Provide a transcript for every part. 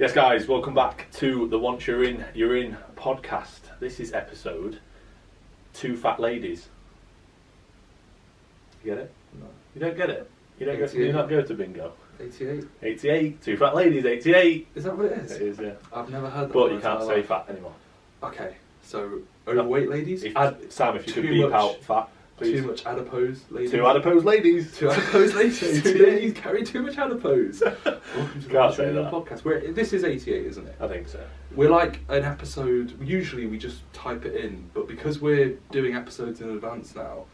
Yes, guys, welcome back to the Once You're In podcast. This is episode Two Fat Ladies. You get it? No. You don't get it? You not go to bingo? 88. 88. Two Fat Ladies, 88. Is that what it is? It is, yeah. I've never heard that. But you can't say fat anymore. Okay, so overweight ladies? Sam, if you could beep out fat, please. Too much adipose ladies? Two adipose ladies. Two adipose ladies. Two ladies carry too much adipose. Welcome to the Can't say that. podcast. This is 88, isn't it? I think so. We're like an episode, usually we just type it in, but because we're doing episodes in advance now,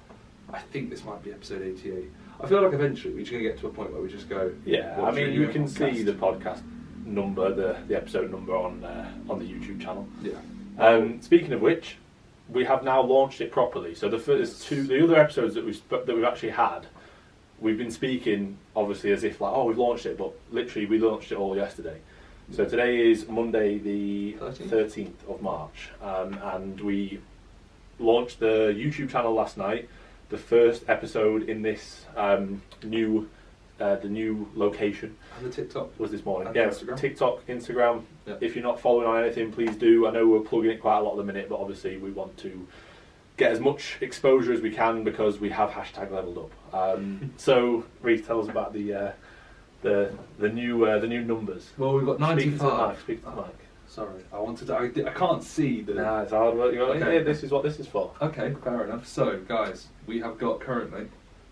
I think this might be episode 88. I feel like eventually we're just going to get to a point where we just go... Yeah, I mean, you can see the podcast number, the episode number on the YouTube channel. Yeah. Speaking of which, we have now launched it properly. So the other episodes that we've actually had, we've been speaking obviously as if like, oh, we've launched it, but literally we launched it all yesterday. So today is Monday the 13th of March, and we launched the YouTube channel last night. The first episode in this the new location. And the TikTok was this morning. And yeah, Instagram. TikTok, Instagram. Yeah. If you're not following on anything, please do. I know we're plugging it quite a lot at the minute, but obviously we want to get as much exposure as we can because we have hashtag leveled up. So, Reece, tell us about the new numbers. Well, we've got 95. Speak to the mic. Sorry, I can't see the... Nah, it's hard work. Okay. This is what this is for. Okay, fair enough. So, guys, we have got currently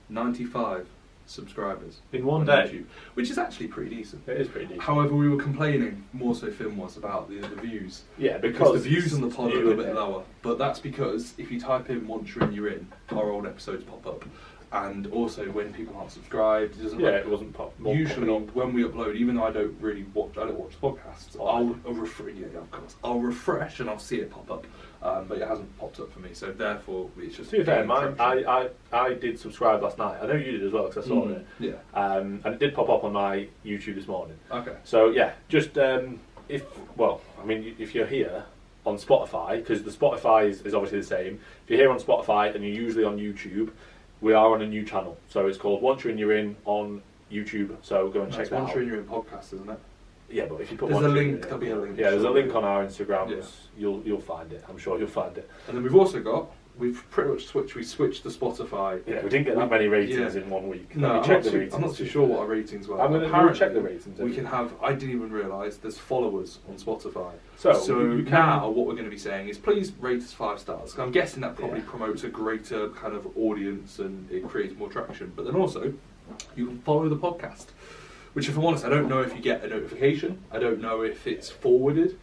95 subscribers. In one on day? YouTube, which is actually pretty decent. It is pretty decent. However, we were complaining, more so Finn was, about the views. Yeah, because the views on the pod are a little bit lower. But that's because if you type in Once You're In, our old episodes pop up. And also when people aren't subscribed, it doesn't. Yeah, it wasn't usually when we upload, even though I don't watch the podcasts. I'll refresh and I'll see it pop up, but it hasn't popped up for me. So therefore, it's just. To be fair, I did subscribe last night. I know you did as well because I saw it. Yeah. And it did pop up on my YouTube this morning. Okay. So yeah, just if you're here on Spotify, because the Spotify is obviously the same. If you're here on Spotify and you're usually on YouTube, we are on a new channel, so it's called Once You're In on YouTube. So go and check that out. Once You're In podcast, isn't it? Yeah, but if you put there's Once a You're link, In, there'll be a link. Yeah, there's a link on our Instagrams. Yeah. You'll find it. I'm sure you'll find it. And then we've also got. We've pretty much switched the Spotify. Yeah, we didn't get that many ratings in 1 week. No, I'm not too sure what our ratings were. I'm going to check the ratings. We can have. I didn't even realise there's followers on Spotify. So now what we're going to be saying is please rate us 5 stars. I'm guessing that probably promotes a greater kind of audience and it creates more traction. But then also, you can follow the podcast. Which, if I'm honest, I don't know if you get a notification. I don't know if it's forwarded.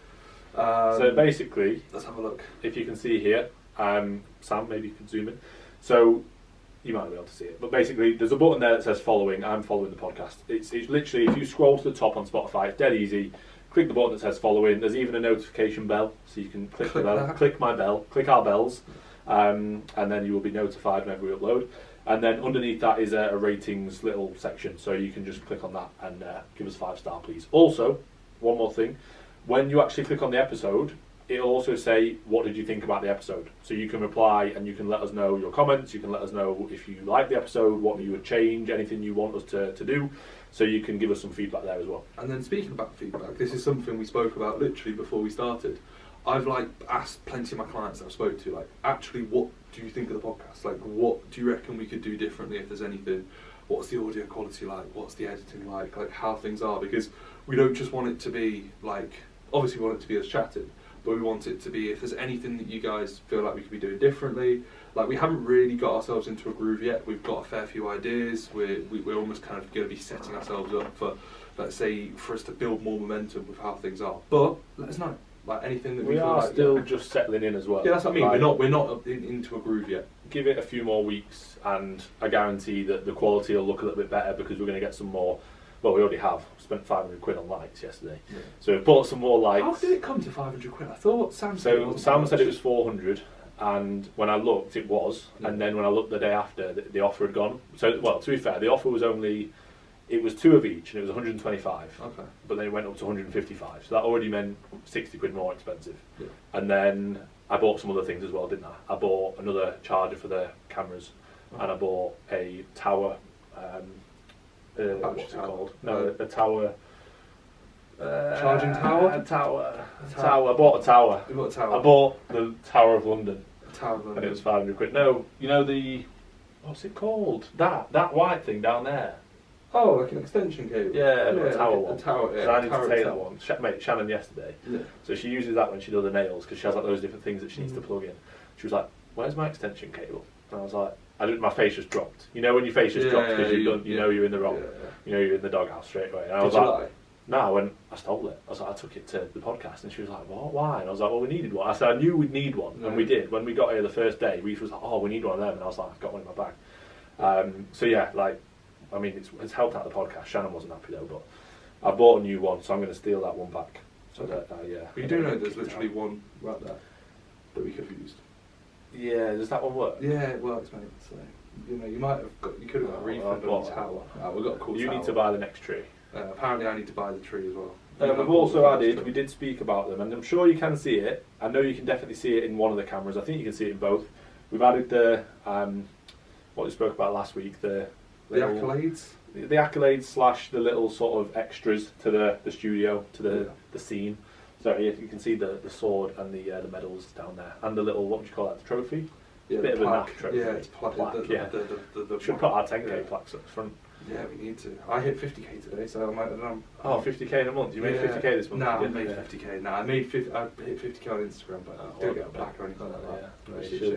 So basically, let's have a look. If you can see here. Sam, maybe you can zoom in. So you might be able to see it, but basically there's a button there that says following. I'm following the podcast. It's literally, if you scroll to the top on Spotify, it's dead easy. Click the button that says following. There's even a notification bell, so you can click the bell, click my bell, click our bells, and then you will be notified whenever we upload. And then underneath that is a ratings little section, so you can just click on that and give us 5-star, please. Also, one more thing, when you actually click on the episode, it'll also say, what did you think about the episode? So you can reply and you can let us know your comments, you can let us know if you like the episode, what you would change, anything you want us to do, so you can give us some feedback there as well. And then speaking about feedback, this is something we spoke about literally before we started. I've asked plenty of my clients that I've spoke to, actually, what do you think of the podcast? What do you reckon we could do differently if there's anything? What's the audio quality like? What's the editing like? How things are? Because we don't just want it to be obviously we want it to be us chatting, but we want it to be, if there's anything that you guys feel like we could be doing differently. We haven't really got ourselves into a groove yet. We've got a fair few ideas. We're almost kind of going to be setting ourselves up for, let's say, for us to build more momentum with how things are. But let us know, anything that we feel are still just settling in as well. Yeah, that's what I mean. We're not into a groove yet. Give it a few more weeks, and I guarantee that the quality will look a little bit better because we're going to get some more. Well, we already have spent £500 on likes yesterday, so we've bought some more likes. How did it come to £500? I thought Sam said it was. Sam said it was 400, and when I looked, it was. And then when I looked the day after, the offer had gone. So, well, to be fair, the offer was only. It was 2 of each, and it was 125. Okay. But then it went up to 155. So that already meant £60 more expensive. Yeah. And then I bought some other things as well, didn't I? I bought another charger for the cameras, and I bought a tower. What's it called? No, a tower. Charging tower? A tower. I bought a tower. You bought a tower? I bought the Tower of London. Tower of London. And it was 500 quid. No, you know the... What's it called? That white thing down there. Oh, like an extension cable? Yeah, a tower one. A tower, yeah. So I need tower to take that tower. one. Mate, Shannon yesterday. Yeah. So she uses that when she does the nails because she has like those different things that she needs to plug in. She was like, "Where's my extension cable?" And I was like, my face just dropped. You know when your face just drops because you know you're in the wrong. Yeah. You know you're in the doghouse straight away. And I was Did you like, lie? no, I stole it. I was like, I took it to the podcast, and she was like, "What? Why?" And I was like, "Well, we needed one." I said, "I knew we'd need one," and we did. When we got here the first day, Reece was like, "Oh, we need one of them," and I was like, "I've got one in my bag." So yeah, like, I mean, it's helped out the podcast. Shannon wasn't happy though, but I bought a new one, so I'm going to steal that one back. So that, yeah. But you do know there's literally one right there that we could have used. Yeah, does that one work? Yeah, it works, mate. So you know, you could have got a refund on the tower. We've got a cool You tower. need to buy the next tree. Apparently, I need to buy the tree as well. We've also added, we did speak about them, and I'm sure you can see it. I know you can definitely see it in one of the cameras. I think you can see it in both. We've added the, what we spoke about last week, the accolades? The accolades / the little sort of extras to the studio, to the scene. So you can see the sword and the medals down there, and the little, what would you call that, the trophy? Yeah, bit of a naff trophy. Yeah, it's plaque. Yeah. Should put our 10k plaques up front. Yeah, we need to. I hit 50k today, so I might. Oh, 50k in a month. You made 50k this month. Nah, I made 50k. Nah, I hit 50k on Instagram, but I didn't get a plaque or anything like that. Yeah,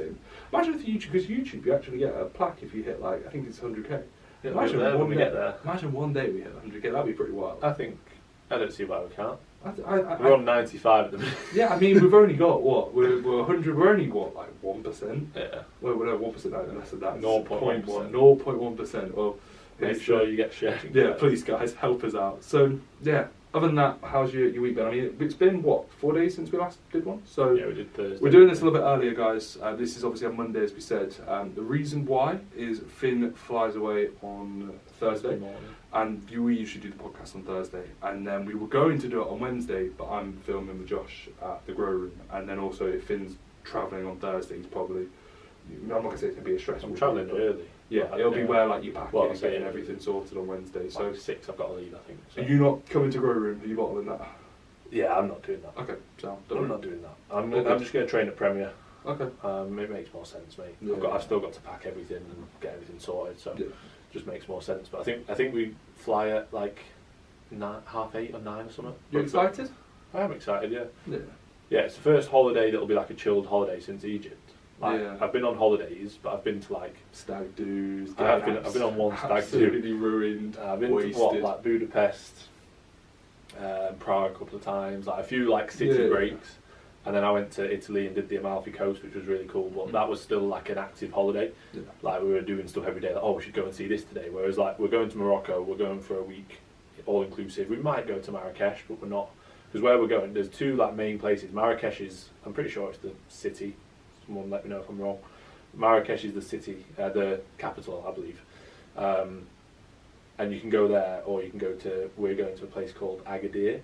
imagine if YouTube, because YouTube, you actually get a plaque if you hit like, I think it's 100k. Yeah, imagine when we get there. Imagine one day we hit 100k. That'd be pretty wild. I don't see why we can't. We're on 95 at the minute. Yeah, I mean, we've only got what? We're 100. We're only what, like 1%? Yeah. Well, we're no 1%. No, less than that. 0.1%. 0.1%. Well, make sure you get shared. Yeah, please, guys, help us out. So yeah. Other than that, how's your week been? I mean, it's been, what, 4 days since we last did one? So yeah, we did Thursday. We're doing this a little bit earlier, guys. This is obviously on Monday, as we said. The reason why is Finn flies away on Thursday, and we usually do the podcast on Thursday. And then we were going to do it on Wednesday, but I'm filming with Josh at the Grow Room. And then also, if Finn's travelling on Thursday, he's probably... I'm not going to say it's going to be a stressful... I'm travelling early. Yeah, it'll be where like you pack it and getting everything sorted on Wednesday. So 6, I've got to leave, I think. So. Are you not coming to Grow Room? Are you bottling that? Yeah, I'm not doing that. Okay, so I'm not doing that. I'm just going to train at Premier. Okay. It makes more sense, mate. Yeah. I've still got to pack everything and get everything sorted, so yeah. Just makes more sense. But I think we fly at like 8:30 or 9 or something. You excited? I am excited. Yeah. Yeah. Yeah, it's the first holiday that'll be like a chilled holiday since Egypt. Like, yeah. I've been on holidays, but I've been to like stag do's. I've been on one stag do. Absolutely ruined. I've been to like Budapest, Prague a couple of times, like a few like city breaks, and then I went to Italy and did the Amalfi Coast, which was really cool. But that was still like an active holiday. Yeah. Like we were doing stuff every day. Like, oh, we should go and see this today. Whereas like we're going to Morocco, we're going for a week, all inclusive. We might go to Marrakesh, but we're not, because where we're going, there's two like main places. Marrakesh is, I'm pretty sure it's the city. Someone let me know if I'm wrong. Marrakesh is the city, the capital, I believe. And you can go there, or you can go to, we're going to a place called Agadir,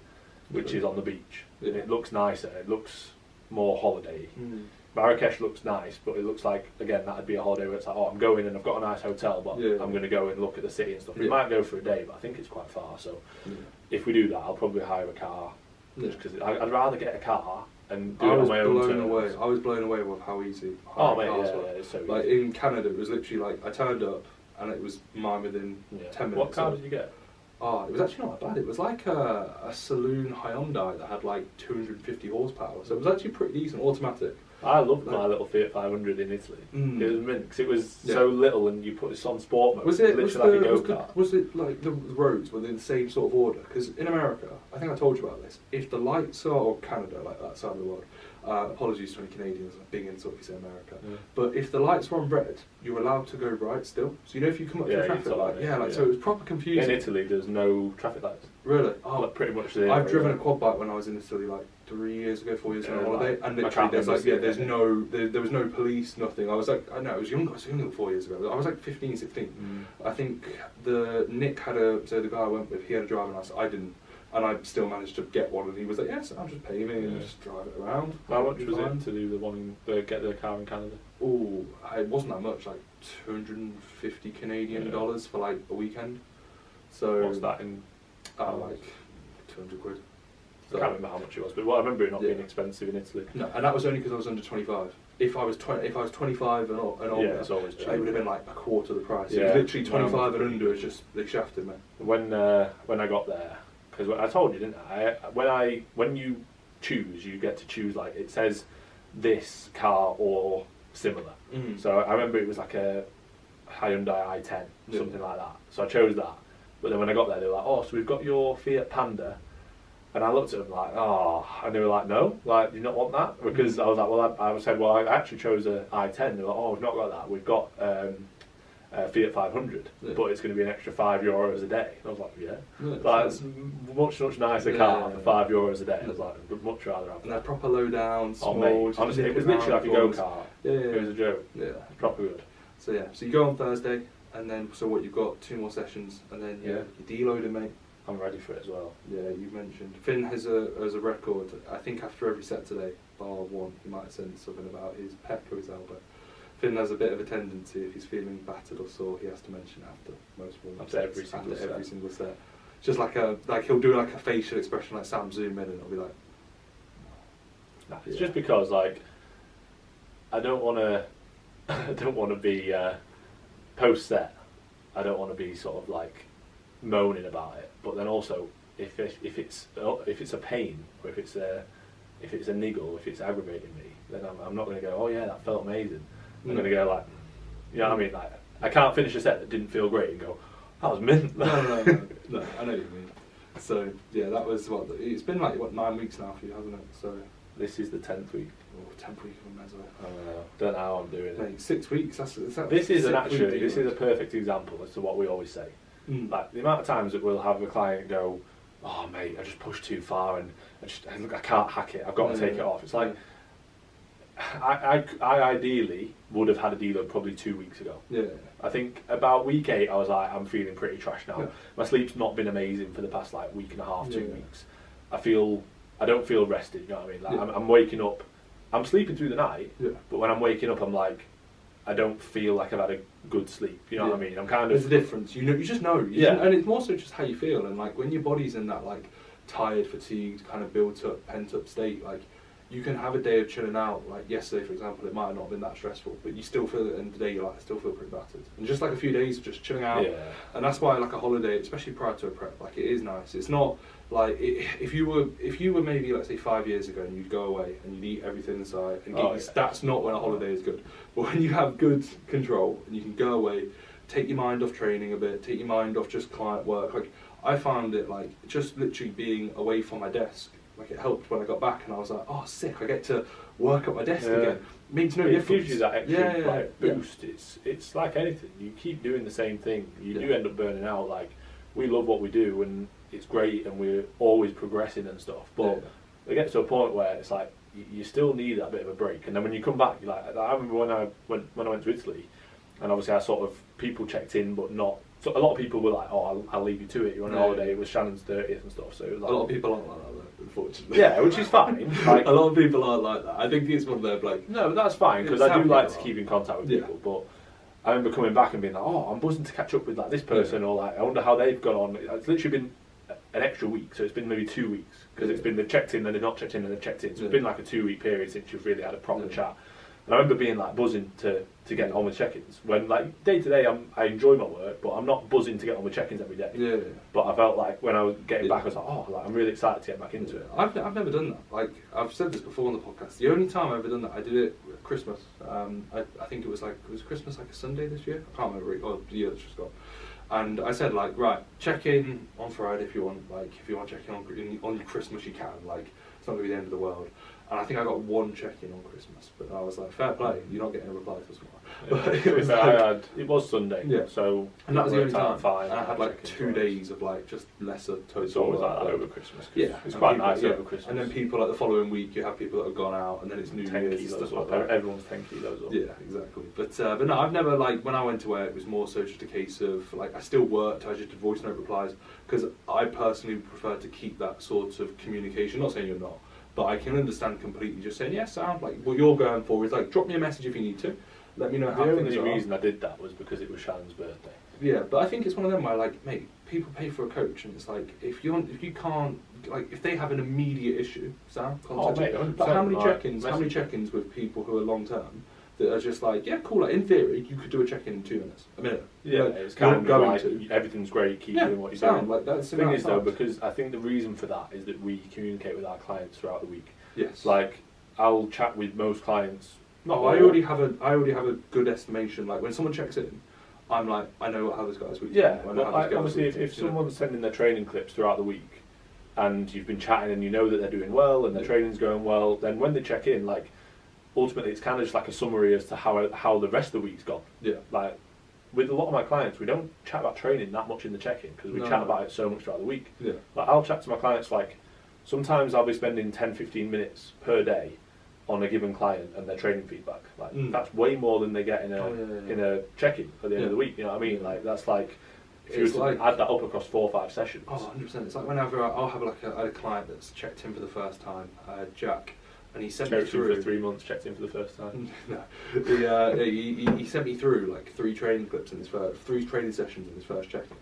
which is on the beach. Yeah. And it looks nicer, it looks more holiday. Marrakesh looks nice, but it looks like, again, that'd be a holiday where it's like, oh, I'm going and I've got a nice hotel, but I'm going to go and look at the city and stuff. We might go for a day, but I think it's quite far, so if we do that, I'll probably hire a car, just because I'd rather get a car and do it on my own terms. I was blown away with how easy. Oh mate, it's so like easy. in Canada, it was literally like I turned up and it was mine within 10 minutes. What car did you get? Oh, it was actually not that bad. It was like a saloon Hyundai that had like 250 horsepower, so it was actually pretty decent, automatic. I loved my little Fiat 500 in Italy. It was mint because it was so little, and you put this on sport mode. Was it like a go-kart? Was it like the roads were in the same sort of order? Because in America, I think I told you about this. If the lights are, or Canada, like that side of the world. Apologies to any Canadians, I'm being insult if you say America. But if the lights were on red, you're allowed to go right still. So you know if you come up to the traffic light, so it was proper confusing. In Italy, there's no traffic lights. Really? Oh, like pretty much there. I've driven a quad bike when I was in Italy like 4 years ago on holiday, and literally there's like there was no police, nothing. I was like, I know I was younger than 4 years ago. I was like 15, 16. I think Nick had so the guy I went with, he had a driving license. I didn't. And I still managed to get one, and he was like, "Yes, I'll just pay me and just drive it around." How much was it to do get the car in Canada? Oh, it wasn't that much, like $250 Canadian dollars for like a weekend. So what's that in? Like 200 quid. I can't remember how much it was, but I remember it not being expensive in Italy. No, and that was only because I was under 25. If I was 25 and older, it's always cheap. it would have been like a quarter of the price. Yeah. It was literally 25 and under. It's just they shafted me. When I got there, because I told you, didn't I? When you choose, you get to choose, like, it says this car or similar. So I remember it was like a Hyundai i10, something like that. So I chose that. But then when I got there, they were like, oh, so we've got your Fiat Panda. And I looked at them like, oh, and they were like, no, like, do you not want that? Because I was like, well, I said, well, I actually chose a i10. They were like, oh, we've not got that. We've got a Fiat 500, but it's going to be an extra €5 a day. And I was like, like, it's much nicer car for €5 a day. I was like, I'd much rather have that. And they're proper low down, small. Mate, honestly, it was literally like a go-kart. It was a joke. Yeah. Proper good. So so you go on Thursday, and then, so what, you've got 2 more sessions, and then you're deloading, mate. I'm ready for it as well. Yeah, you mentioned. Finn has a record, I think after every set today, bar one, he might have said something about his pec or his elbow. Finn has a bit of a tendency, if he's feeling battered or sore, he has to mention after most warm-up After every single set. Just like he'll do like a facial expression like Sam zoom in and it'll be like... Nah, it's just because, like, I don't want to be post-set, I don't want to be sort of like moaning about it, but then also if it's a pain, or if it's a niggle, if it's aggravating me, then I'm not going to go, oh yeah, that felt amazing. I'm going to go like, you know what I mean, like, I can't finish a set that didn't feel great and go, that was mint. No, I know what you mean. So yeah, that was it's been like 9 weeks now for you, hasn't it? So this is the 10th week. Oh, 10th week of Mezzo. Don't know how I'm doing it. 6 weeks. This is a perfect example as to what we always say. Like the amount of times that we'll have a client go, oh mate, I just pushed too far and I can't hack it, I've got to take it off. It's like, I ideally would have had a deload probably 2 weeks ago. Yeah. I think about week 8 I was like, I'm feeling pretty trash now. My sleep's not been amazing for the past like week and a half, 2 weeks. I don't feel rested, you know what I mean? Like I'm waking up, I'm sleeping through the night, but when I'm waking up I'm like, I don't feel like I've had a good sleep, you know what I mean? I'm kind of... There's a difference, you just know. And it's more so just how you feel, and like when your body's in that like tired, fatigued, kind of built up, pent up state, like you can have a day of chilling out, like yesterday for example, it might have not been that stressful, but you still feel at the end of the day, you're like, I still feel pretty battered. And just like a few days of just chilling out, and that's why like a holiday, especially prior to a prep, like it is nice. It's not like, if you were maybe, let's say 5 years ago and you'd go away and you'd eat everything inside, and that's not when a holiday is good. But when you have good control and you can go away, take your mind off training a bit, take your mind off just client work, like I found it like just literally being away from my desk, like it helped when I got back and I was like, oh sick, I get to work at my desk again. It makes no difference. It gives you that extra boost. It's like anything, you keep doing the same thing, you do end up burning out. Like, we love what we do and it's great and we're always progressing and stuff, but it gets to a point where it's like you still need that bit of a break. And then when you come back, you're like, I remember when I went to Italy, and obviously I sort of, people checked in but not, so a lot of people were like, oh, I'll leave you to it, you're on holiday, it was Shannon's 30th and stuff, so it was like, a lot of people aren't like that though, unfortunately. Yeah, which is fine. Like, a lot of people aren't like that. I think it's one of their like... No, but that's fine, because I do like to keep in contact with people, but I remember coming back and being like, oh, I'm buzzing to catch up with like this person, or like, I wonder how they've gone on. It's literally been an extra week, so it's been maybe 2 weeks, because it's been they've checked in, then they've not checked in, and they've checked in, so it's been like a 2 week period since you've really had a proper chat. And I remember being like buzzing to get on with check-ins, when like day to day I enjoy my work, but I'm not buzzing to get on with check-ins every day. But I felt like when I was getting back, I was like, oh, like, I'm really excited to get back into it. I've never done that. Like, I've said this before on the podcast, the only time I've ever done that, I did it at Christmas. I think it was Christmas like a Sunday this year, I can't remember, or the year that's just gone. And I said, like, right, check in on Friday if you want. Like, if you want to check in on Christmas, you can. Like, it's not going to be the end of the world. And I think I got one check-in on Christmas, but I was like, fair play, you're not getting a reply for tomorrow. But it was Sunday, so... And that was the only time. Fine, and I had like 2 days of like just lesser total. It's always like that over Christmas. Yeah. It's quite nice over Christmas. And then people, like the following week, you have people that have gone out, and then it's New Year's and stuff like that. Everyone's 10 kilos up. Yeah, exactly. But no, I've never, like, when I went away, it was more so just a case of, like, I still worked, I just did voice note replies, because I personally prefer to keep that sort of communication. Not saying you're not, but I can understand completely just saying, yes, sound like what you're going for is like, drop me a message if you need to. Let me know how things are. The only reason I did that was because it was Shannon's birthday. Yeah, but I think it's one of them where, like, mate, people pay for a coach, and it's like, if you can't like if they have an immediate issue, Sam, Oh, contact mate, you. 100%, But how many like, check-ins? How many message. check-ins with people who are long term that are just like, yeah, cool. Like in theory, you could do a check-in in 2 minutes, a minute. Yeah, Like, it's you're kind of going like to. everything's great, keep Yeah, doing what you're Sam, doing. like that's The thing is though, because I think the reason for that is that we communicate with our clients throughout the week. yes, Like, I'll chat with most clients. Not I all. already have a good estimation. Like when someone checks in, I'm like, I know how this guy's week's Yeah, been, I know but how this like, girl's obviously week's if been, you know. someone's sending their training clips throughout the week and you've been chatting and you know that they're doing well and their training's going well, then when they check in, like, ultimately it's kind of just like a summary as to how the rest of the week's gone. Yeah. Like, with a lot of my clients, we don't chat about training that much in the check-in because we No. chat about it so much throughout the week. Yeah. Like, I'll chat to my clients, like, sometimes I'll be spending 10-15 minutes per day on a given client and their training feedback. Like, that's way more than they get in a check-in at the end of the week. You know what I mean? Yeah. Like, that's like, if you It's were to like- add that up across 4 or 5 sessions. Oh, 100%. It's like whenever I'll have like a client that's checked in for the first time, Jack, and he sent me Checked in through for 3 months, checked in for the first time. No, he sent me through like 3 training clips in his first 3 training sessions in his first check-in,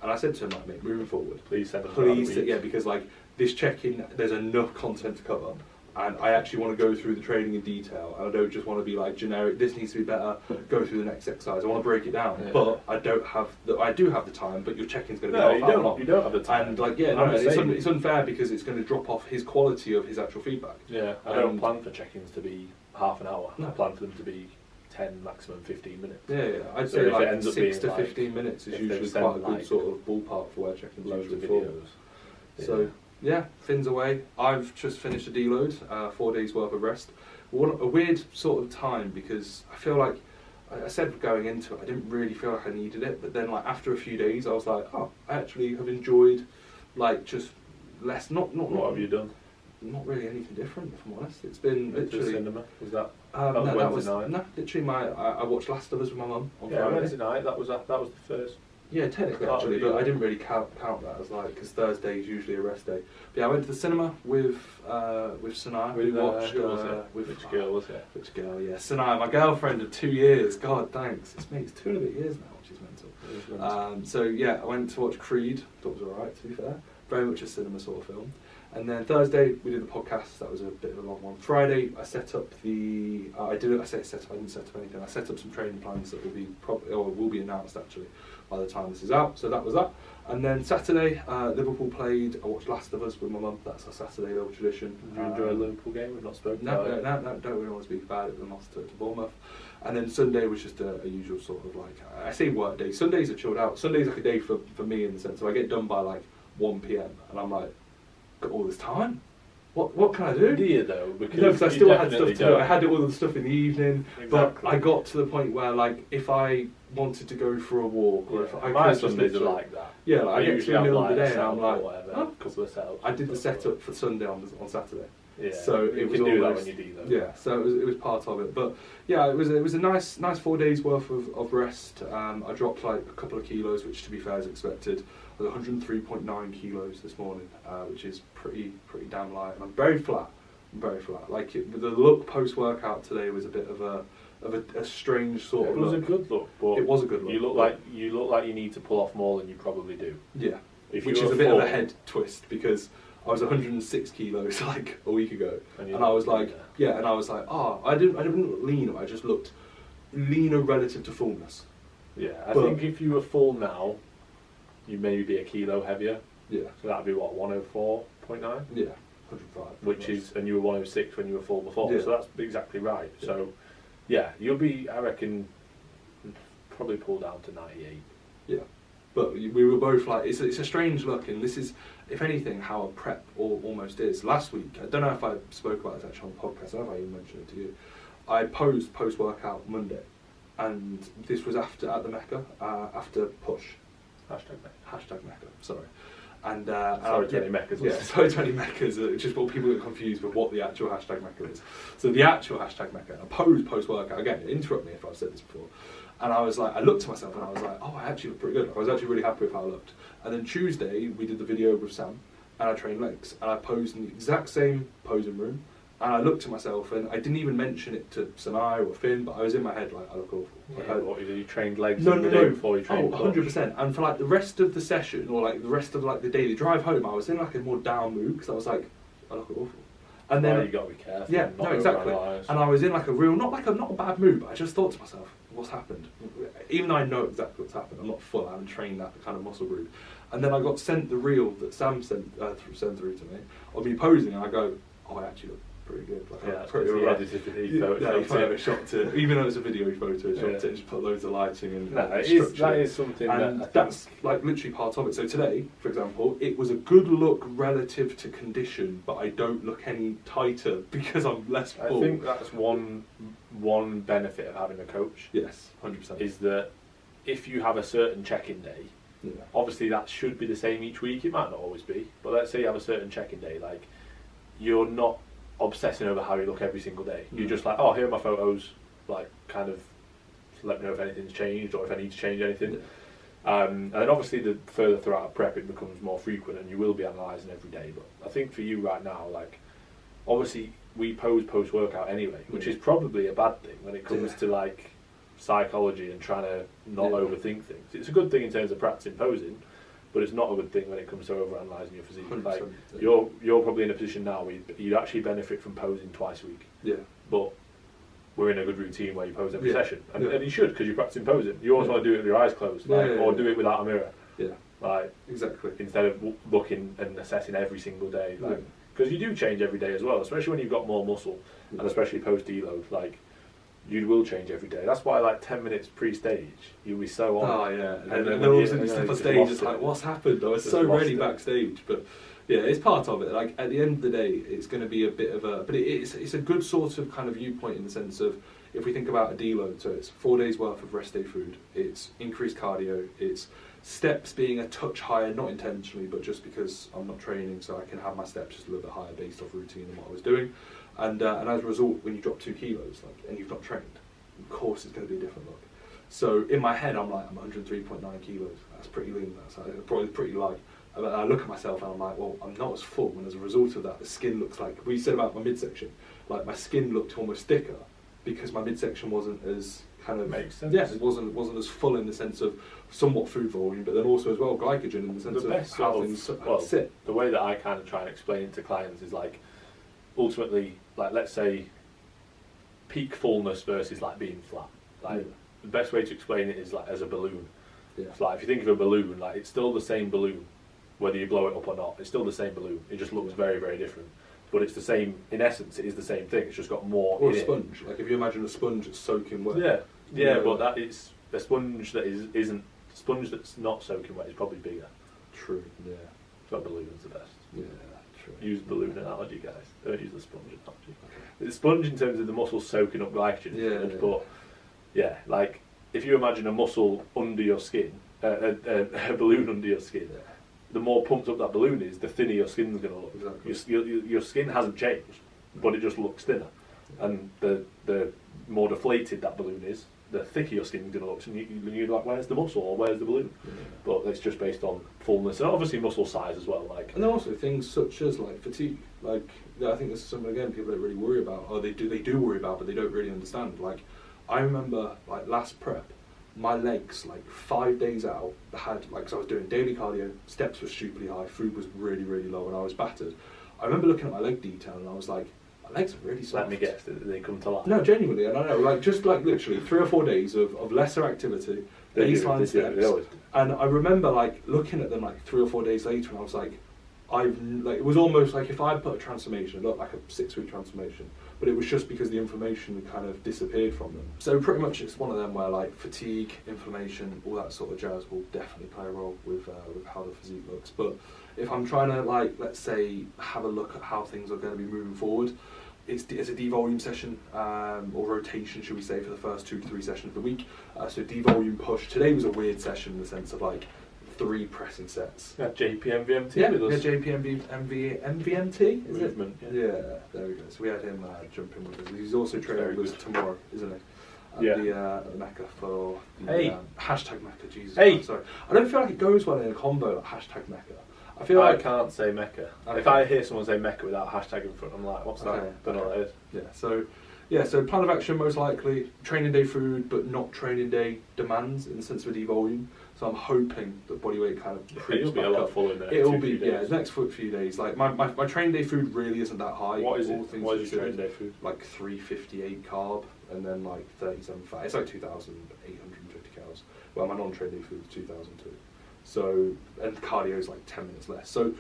and I said to him, like, mate, moving forward, Please send them throughout the please, week. yeah, because like this check-in, there's enough content to cover, and I actually want to go through the training in detail, and I don't just want to be like generic. This needs to be better. Go through the next exercise. I want to break it down, Yeah. but I don't have the. I do have the time, but your check-in's going to be No, half you hour don't. long. You don't have the time. And like, yeah, I'm no, the it's, same. it's unfair because it's going to drop off his quality of his actual feedback. Yeah, I don't plan for check-ins to be half an hour. No. I plan for them to be 10, maximum 15 minutes. Yeah, yeah. I'd So say if it like ends up 6 to being, like, 15 minutes is if they usually send, quite a good like, sort of ballpark for where check-ins Loads of usually fall. videos. So yeah, Finn's away. I've just finished a deload, 4 days worth of rest. A weird sort of time because I feel like I said going into it, I didn't really feel like I needed it, but then like after a few days, I was like, oh, I actually have enjoyed like just less. Not What have you done? Not really anything different, if I'm honest. It's been Went to the literally. cinema? Was that? No, was that Wednesday was night? no, literally I watched Last of Us with my mum on Yeah, Friday. Wednesday night. That was the first. Yeah, technically Start actually, of but the- I didn't really count that as like because Thursday is usually a rest day. But yeah, I went to the cinema with Sanai. We watched who was it? with Which girl was it? Which girl? Yeah, Sanai, my girlfriend of 2 years. God, thanks. It's 2 and a bit years now, which is mental. So yeah, I went to watch Creed. Thought it was alright, to be fair. Very much a cinema sort of film. And then Thursday we did the podcast. That was a bit of a long one. Friday I set up the. I didn't set up anything. I set up some training plans that will be announced actually by the time this is out. So that was that. And then Saturday Liverpool played. I watched Last of Us with my mum. That's our Saturday little tradition. Did you enjoy the Liverpool game? We've not spoken No, about it. no, don't really want to speak about it. We lost to Bournemouth. And then Sunday was just a usual sort of like, I say work day. Sundays are chilled out. Sunday's like a day for me in the sense of I get done by like 1 PM and I'm like, got all this time? What can I do? Do you though? Because No, because I you still had stuff definitely to do. don't. I had all the stuff in the evening, Exactly. but I got to the point where like if I wanted to go for a walk or if I my could just Sundays are literally- like that. Yeah, like I get to usually the have middle of the like a day and I'm setup like, or whatever, oh. a couple of setups. I did the and stuff. setup for Sunday on Saturday. Yeah. So it you was can do that almost- when you do that. Yeah, so it was part of it. But yeah, it was a nice 4 days worth of rest. I dropped like a couple of kilos, which to be fair is expected. I was 103.9 kilos this morning, which is pretty damn light. And I'm very flat. Like the look post workout today was a bit of a strange sort It of was look. a good look, but It was a good look. You look like you need to pull off more than you probably do. Yeah, If which you is were a bit of a full- head twist because I was 106 kilos like a week ago, And and I was like, and I was like, I didn't look leaner. I just looked leaner relative to fullness. Yeah, I But- think if you were full now, you maybe be a kilo heavier. Yeah, So that'd be what, 104.9? yeah, 105. Which is, and you were 106 when you were full before. Yeah. So that's exactly right. Yeah. So yeah, you'll be, I reckon, probably pull down to 98. Yeah, but we were both like, it's a strange look, and this is, if anything, how a prep almost is. Last week, I don't know if I spoke about this actually on the podcast. I don't know if I even mentioned it to you. I posed post workout Monday, and this was at the Mecca after push. Hashtag Mecca. Sorry. And Sorry to any Meccas Yeah, listening. sorry to any Meccas. Just what people get confused with what the actual hashtag Mecca is. So the actual hashtag Mecca, I posed post workout again. Interrupt me if I've said this before. And I was like, I looked to myself and I was like, oh, I actually look pretty good. I was actually really happy with how I looked. And then Tuesday we did the video with Sam, and I trained legs, and I posed in the exact same posing room, And I looked at myself, and I didn't even mention it to Sanai or Finn, but I was in my head like, I look awful. Like, What, you trained legs no, the day before you trained 100%. And for like the rest of the session, or like the rest of like the daily drive home, I was in like a more down mood because I was like, I look awful. And then you got to be careful. yeah, no, exactly. And I was in like a real, not a bad mood, but I just thought to myself, what's happened? Even though I know exactly what's happened, I'm not full. I haven't trained that kind of muscle group. And then I got sent the reel that Sam sent through to me of me posing, and I go, oh, I actually look pretty good. Like, yeah, pretty he right. edited it. He photoshopped it. Even though it's a video, he photoshopped it and just put loads of lighting and that is something and that that's like literally part of it. So today, for example, it was a good look relative to condition, but I don't look any tighter because I'm less full. I think that's one benefit of having a coach. Yes, 100%. Is that if you have a certain check-in day, obviously that should be the same each week. It might not always be, but let's say you have a certain check-in day, like you're not obsessing over how you look every single day. You're just like, oh, here are my photos, like kind of let me know if anything's changed or if I need to change anything. And then obviously the further throughout prep it becomes more frequent and you will be analysing every day. But I think for you right now, like obviously we pose post-workout anyway, which is probably a bad thing when it comes to like psychology and trying to not overthink things. It's a good thing in terms of practicing posing, but it's not a good thing when it comes to over-analysing your physique. Like you're probably in a position now where you'd actually benefit from posing twice a week. Yeah. But we're in a good routine where you pose every session, and you should because you're practicing posing. You always want to do it with your eyes closed, or do it without a mirror. Yeah. Like exactly. Instead of looking and assessing every single day, like because you do change every day as well, especially when you've got more muscle, and especially post deload, like. You will change every day. That's why, like 10 minutes pre-stage, you'll be so on. Oh yeah, and then all of a sudden you step on stage, it's like, what's happened? I was so ready backstage, but yeah, it's part of it. Like at the end of the day, it's going to be a bit of a, but it's a good sort of kind of viewpoint in the sense of if we think about a deload, so it's 4 days worth of rest day food, it's increased cardio, it's steps being a touch higher, not intentionally, but just because I'm not training, so I can have my steps just a little bit higher based off routine and what I was doing. And as a result, when you drop 2 kilos, like, and you've not trained, of course it's going to be a different look. So in my head, I'm like, I'm 103.9 kilos. That's pretty lean. That's probably pretty light. And I look at myself and I'm like, well, I'm not as full. And as a result of that, the skin looks like, we said about my midsection, like my skin looked almost thicker because my midsection wasn't as kind of, makes sense. Yeah, it wasn't as full in the sense of somewhat food volume, but then also as well glycogen in the sense of how things sit. The way that I kind of try and explain it to clients is like, ultimately, like let's say peak fullness versus like being flat. Like the best way to explain it is like as a balloon. It's like if you think of a balloon, like it's still the same balloon, whether you blow it up or not. It's still the same balloon. It just looks very, very different. But it's the same, in essence, it is the same thing. It's just got more. Or in a sponge. Like if you imagine a sponge that's soaking wet. But that is a sponge that isn't a sponge that's not soaking wet is probably bigger. True. Yeah. So a balloon's the best. Yeah. True. Use balloon analogy, guys. Don't use the sponge analogy. Okay. The sponge in terms of the muscles soaking up glycogen. But yeah, like if you imagine a muscle under your skin, a balloon under your skin, the more pumped up that balloon is, the thinner your skin's going to look. Exactly. Your skin hasn't changed, but it just looks thinner. And the more deflated that balloon is, the thicker your skin's going to look. And you're like, where's the muscle or where's the balloon? But it's just based on fullness and obviously muscle size as well. Like, and also things such as like fatigue. Like I think this is something again people don't really worry about, or they do worry about, but they don't really understand. Like I remember like last prep, my legs like 5 days out had like, so I was doing daily cardio, steps were stupidly high, food was really, really low, and I was battered. I remember looking at my leg detail and I was like, my legs are really soft. Let me guess, did they come to life? No, genuinely, and I know, like just like literally 3 or 4 days of lesser activity, baseline steps, and I remember like looking at them like 3 or 4 days later, and I was like, it was almost like if I put a transformation, it looked like a 6-week transformation, but it was just because the inflammation kind of disappeared from them. So pretty much it's one of them where like fatigue, inflammation, all that sort of jazz will definitely play a role with how the physique looks. But if I'm trying to like, let's say, have a look at how things are going to be moving forward, it's a devolume session, or rotation, should we say, for the first 2 to 3 sessions of the week. So devolume push. Today was a weird session in the sense of like 3 pressing sets. Yeah, JPMVMT with us. Yeah, JPMVMT, is Movement, it? Yeah, there we go. So we had him jump in with us. He's also training with us tomorrow, isn't he? At the Mecca for the hashtag Mecca, Jesus Christ, sorry. I don't feel like it goes well in a combo like hashtag Mecca. I feel I like can't say Mecca. Okay. If I hear someone say Mecca without a hashtag in front, I'm like, what's Okay, that? Don't know what that is. so plan of action most likely training day food, but not training day demands in the sense of a devolume. So I'm hoping that body weight kind of creeps It'll be back a lot up. full in there. It'll be the next few days. Like my training day food really isn't that high. What is it? all things What is your considered. training day food? Like 358 carb and then like 37 fat. It's like 2,850 calories. Well, my non-training day food is 2,002. So and cardio is like 10 minutes less. So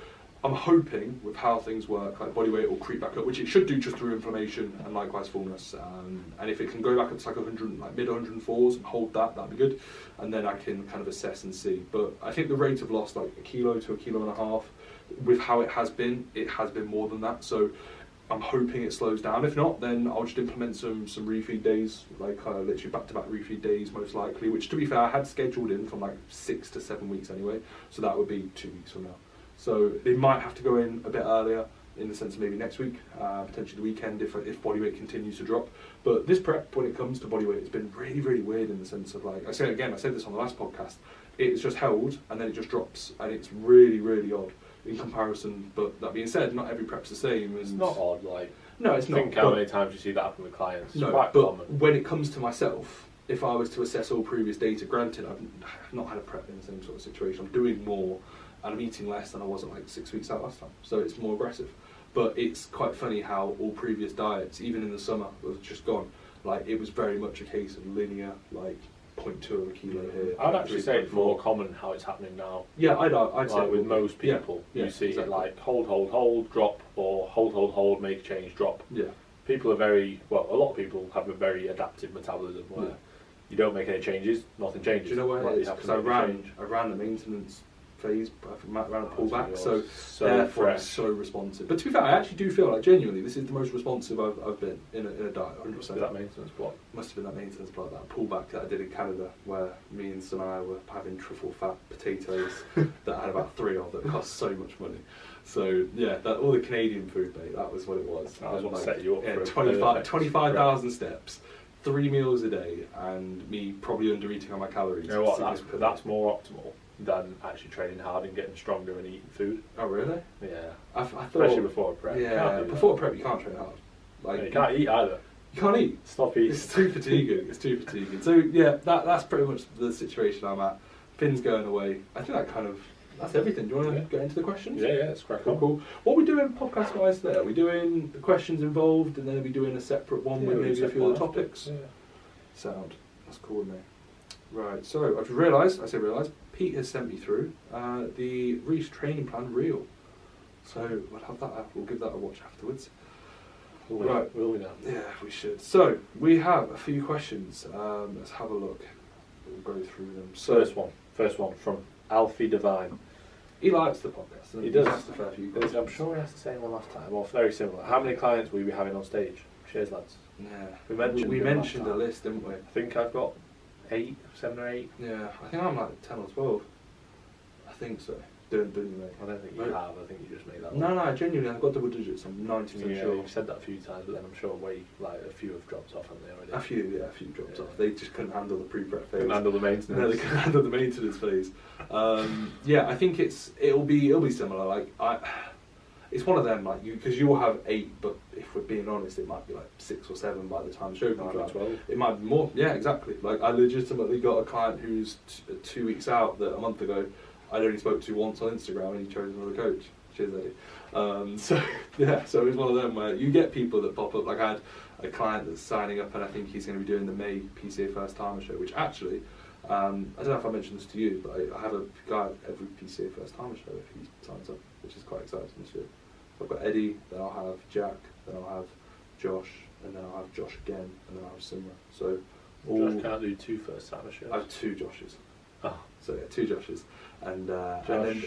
I'm hoping with how things work, like body weight will creep back up, which it should do just through inflammation and likewise fullness. And if it can go back up to like 100, like mid 104s and hold that, that'd be good. And then I can kind of assess and see. But I think the rate of loss, like 1 kilo to 1.5 kilos, with how it has been more than that. So I'm hoping it slows down. If not, then I'll just implement some refeed days, like literally back-to-back refeed days most likely, which to be fair I had scheduled in from like 6 to 7 weeks anyway, so that would be 2 weeks from now. So they might have to go in a bit earlier in the sense of maybe next week, potentially the weekend if body weight continues to drop. But this prep, when it comes to body weight, it's been really, really weird in the sense of like, I said this on the last podcast, it's just held and then it just drops and it's really, really odd in comparison. But that being said, not every prep's the same. It's not odd, like... No, it's not. Think how many times you see that happen with clients. It's No, quite but common. when it comes to myself, if I was to assess all previous data, granted I've not had a prep in the same sort of situation, I'm doing more and I'm eating less than I was at like 6 weeks out last time, so it's more aggressive. But it's quite funny how all previous diets, even in the summer, was just gone. Like it was very much a case of linear, like 0.2 of a kilo here. I'd actually say it's more common how it's happening now. Yeah, I'd say like with most people, yeah, you see exactly. like hold, drop, or hold, make a change, drop. Yeah. People are a lot of people have a very adaptive metabolism where you don't make any changes, nothing changes. Do you know why like it is? Because I ran the maintenance phase, I ran a pullback, so therefore I'm so responsive. But to be fair, I actually do feel like genuinely this is the most responsive I've been in a diet, 100%. That maintenance block. Must have been that maintenance block, that pullback that I did in Canada, where me and Sanaya were having truffle fat potatoes that I had about 3 of that cost so much money. So yeah, all the Canadian food, mate, that was what it was. That was what set you up for 25,000 steps, 3 meals a day, and me probably under eating on my calories. You know what? That's more optimal than actually training hard and getting stronger and eating food. Oh really? Yeah. I thought, especially before a prep. Yeah, before a prep you can't train hard. Like you can't eat either. You can't eat. Stop eating. It's too fatiguing. So yeah, that's pretty much the situation I'm at. Finn's going away. I think that's everything. Do you want to get into the questions? Yeah, let's crack on. Cool. What are we doing podcast wise there? Are we doing the questions involved and then are we doing a separate one with maybe a few other topics? Yeah. Sound. That's cool with me. Right, so I've realised, Pete has sent me through the Reece training plan reel. So we'll have that, we'll give that a watch afterwards. Right, will we now? Yeah, we should. So we have a few questions. Let's have a look. We'll go through them. So First one from Alfie Divine. he likes the podcast. He does. He's asked a fair few questions. I'm sure he asked the same one last time. Well, very similar. How many clients will you be having on stage? Cheers, lads. Yeah, we mentioned a list, didn't we? I think I've got 7 or 8. Yeah, I think I'm like 10 or 12. I think so. Don't you, mate? I don't think you have. I think you just made that No, one. no, genuinely, I've got double digits. I'm 90% sure. You've said that a few times, but then I'm sure a few have dropped off, haven't they already? A few dropped off. They just couldn't handle the pre-prep phase. Couldn't handle the maintenance. No, they couldn't handle the maintenance phase. Yeah, I think it'll be similar. It's one of them, because you will have 8, but if we're being honest, it might be like 6 or 7 by the time the show comes out. 12. It might be more. Yeah, exactly. I legitimately got a client who's 2 weeks out that a month ago I'd only spoke to once on Instagram, and he chose another coach. Cheers, Eddie. So it's one of them where you get people that pop up. Like I had a client that's signing up, and I think he's going to be doing the May PCA First Timer show, which actually, I don't know if I mentioned this to you, but I have a guy at every PCA First Timer show if he signs up, which is quite exciting this year. I've got Eddie, then I'll have Jack, then I'll have Josh, and then I'll have Josh again, and then I'll have Simra. So Josh can't do 2 first timer shows. I have 2 Joshes. Oh. So yeah, 2 Joshes. And Josh and then,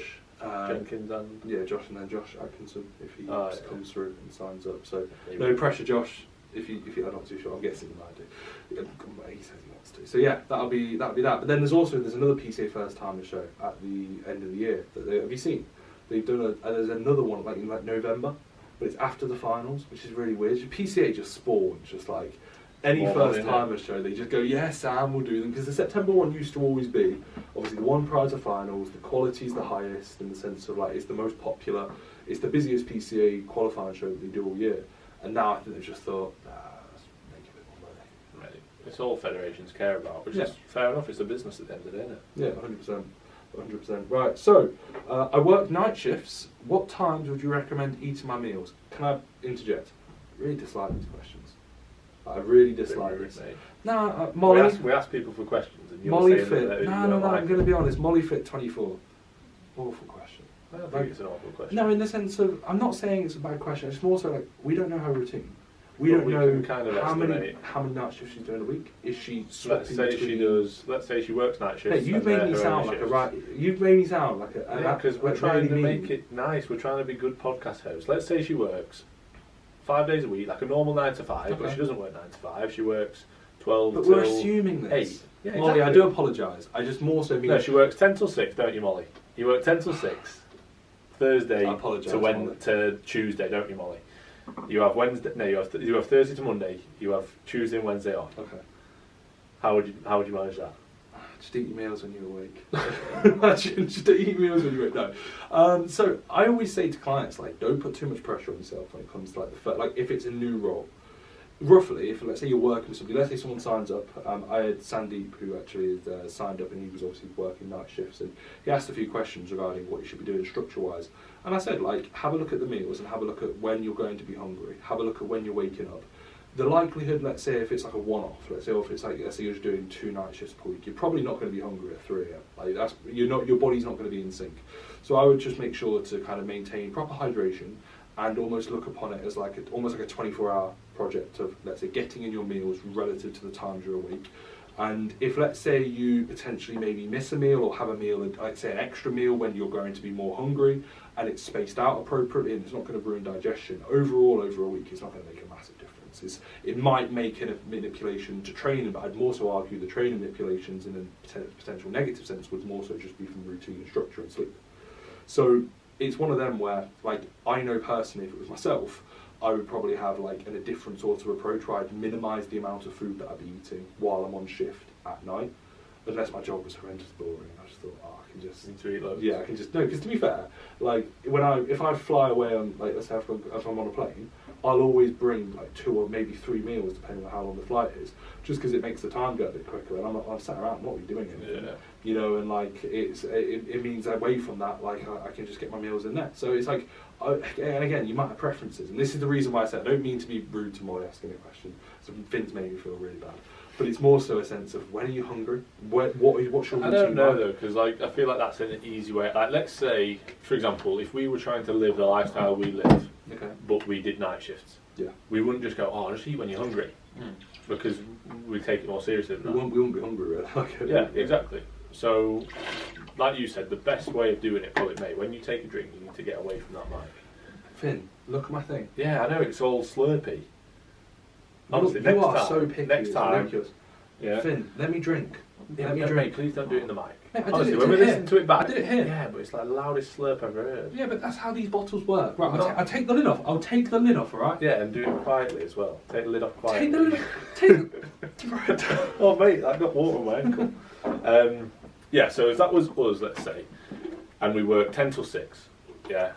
Jenkins and... Yeah, Josh, and then Josh Atkinson if he comes through and signs up. So Maybe. no pressure, Josh. If you, I'm not too sure. I'm guessing he might do. He says he wants to. So yeah, that'll be that. But then there's another PCA First Timer show at the end of the year. Have you seen? They've done there's another one in November, but it's after the finals, which is really weird. PCA just spawns just any More first money, timer show, they just go, yeah, Sam, we'll do them. Because the September one used to always be, obviously, the one prior to finals, the quality's the highest in the sense of like it's the most popular, it's the busiest PCA qualifying show that they do all year. And now I think they've just thought, let's make a bit more money. Right. It's all federations care about, which Yeah. is fair enough. It's a business at the end of the day, isn't it? Yeah, 100%. 100%. Right, so I work night shifts. What times would you recommend eating my meals? Can I interject? Really dislike these questions. I really dislike this. No, Molly. We ask people for questions, and you're Molly saying Fit. that you No, don't like I'm going to be honest. Molly Fit 24. Awful question. I don't think it's an awful question. No, in the sense of, I'm not saying it's a bad question. It's more so like we don't know her routine. We But don't we know can kind of how many estimate. night shifts she's doing a week. Is she Let's swapping say she between- does. Let's say she works night shifts. Hey, you've and made they're me her sound only like a shifts. right. You've made me sound like a. Yeah, because we're like trying to really make mean. it nice. We're trying to be good podcast hosts. Let's say she works 5 days a week, like a normal 9 to 5, but Okay. she doesn't work 9 to 5. She works 12 But till we're assuming this. 8. Yeah, Molly, I exactly. do apologise. I just more so mean. No, she works 10 till 6, don't you, Molly? You work 10 till 6, Thursday I apologise, to Molly. to Tuesday, don't you, Molly? You have Wednesday. No, you have Thursday to Monday. You have Tuesday and Wednesday off. Okay. How would you manage that? Just eat your meals when you're awake. Imagine, just eat your meals when you're awake. No. So I always say to clients, like, don't put too much pressure on yourself when it comes to like like if it's a new role. Roughly, if let's say you're working with somebody, let's say someone signs up. I had Sandeep who actually had, signed up, and he was obviously working night shifts, and he asked a few questions regarding what you should be doing structure-wise. And I said, like, have a look at the meals and have a look at when you're going to be hungry. Have a look at when you're waking up. The likelihood, let's say, if it's like a one-off, let's say if it's like, let's say you're just doing 2 night shifts per week, you're probably not going to be hungry at 3 a.m. Like that's your body's not going to be in sync. So I would just make sure to kind of maintain proper hydration and almost look upon it as like almost like a 24-hour project of, let's say, getting in your meals relative to the times you're awake. And if, let's say, you potentially maybe miss a meal or have a meal, like say an extra meal when you're going to be more hungry, and it's spaced out appropriately and it's not going to ruin digestion, overall over a week it's not going to make a massive difference. It might make a manipulation to training, but I'd more so argue the training manipulations in a potential negative sense would more so just be from routine and structure and sleep. So it's one of them where, like, I know personally if it was myself, I would probably have like a different sort of approach where I'd minimise the amount of food that I'd be eating while I'm on shift at night, unless my job was horrendous boring. I just thought, I can just Need to eat loads. yeah, I can just no. Because to be fair, like if I fly away on, like, let's say if I'm on a plane, I'll always bring like 2 or maybe 3 meals depending on how long the flight is, just because it makes the time go a bit quicker. And I'm sat around, I'm not really doing anything, Yeah. you know. And like it means away from that, like I can just get my meals in there. So it's like, and again, you might have preferences, and this is the reason why I said I don't mean to be rude to Molly asking a question. So Finn's made me feel really bad. But it's more so a sense of when are you hungry? What's your routine? I don't know like? though, because like I feel like that's an easy way. Like, let's say, for example, if we were trying to live the lifestyle we live, Okay. but we did night shifts, Yeah. we wouldn't just go, oh, just eat when you're hungry, because we take it more seriously than We that. won't be hungry really. Like, Yeah, exactly. So, like you said, the best way of doing it, call it mate, when you take a drink, you need to get away from that mic. Finn, look at my thing. Yeah, I know, it's all slurpy. Honestly, you next are time, so picky. next it's time, ridiculous. yeah. Finn, let me drink. Yeah, let me mate, drink. please don't do it in the mic. Mate, I did Honestly, it- when did we it listen here. to it back, I did it here. Yeah, but it's like the loudest slurp I've ever heard. Yeah, but that's how these bottles work. Right, No. I'll take the lid off. I'll take the lid off, alright? Yeah, and do it quietly as well. Take the lid off quietly. Take the lid off. Take Oh mate, I got water on my ankle. Yeah, so if that was us, let's say, and we work 10 till 6, yeah,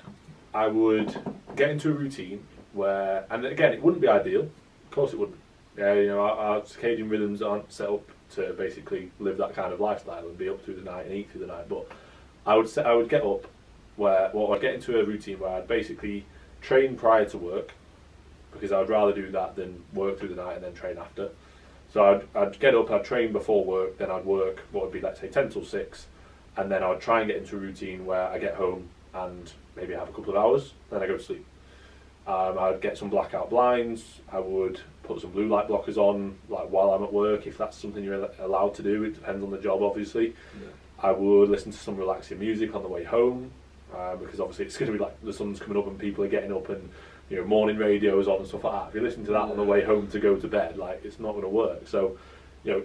I would get into a routine where, and again, it wouldn't be ideal, of course it wouldn't. Yeah, you know, our circadian rhythms aren't set up to basically live that kind of lifestyle and be up through the night and eat through the night, but I would get up where, well, I'd get into a routine where I'd basically train prior to work, because I would rather do that than work through the night and then train after. So I'd get up, I'd train before work, then I'd work what would be, let's say, 10 till 6, and then I would try and get into a routine where I get home and maybe have a couple of hours, then I go to sleep. I'd get some blackout blinds, I would put some blue light blockers on, like while I'm at work, if that's something you're allowed to do, it depends on the job obviously. Yeah. I would listen to some relaxing music on the way home, because obviously it's going to be like the sun's coming up and people are getting up and, you know, morning radios on and stuff like that. If you listen to that on the way home to go to bed, like, it's not going to work. So, you know,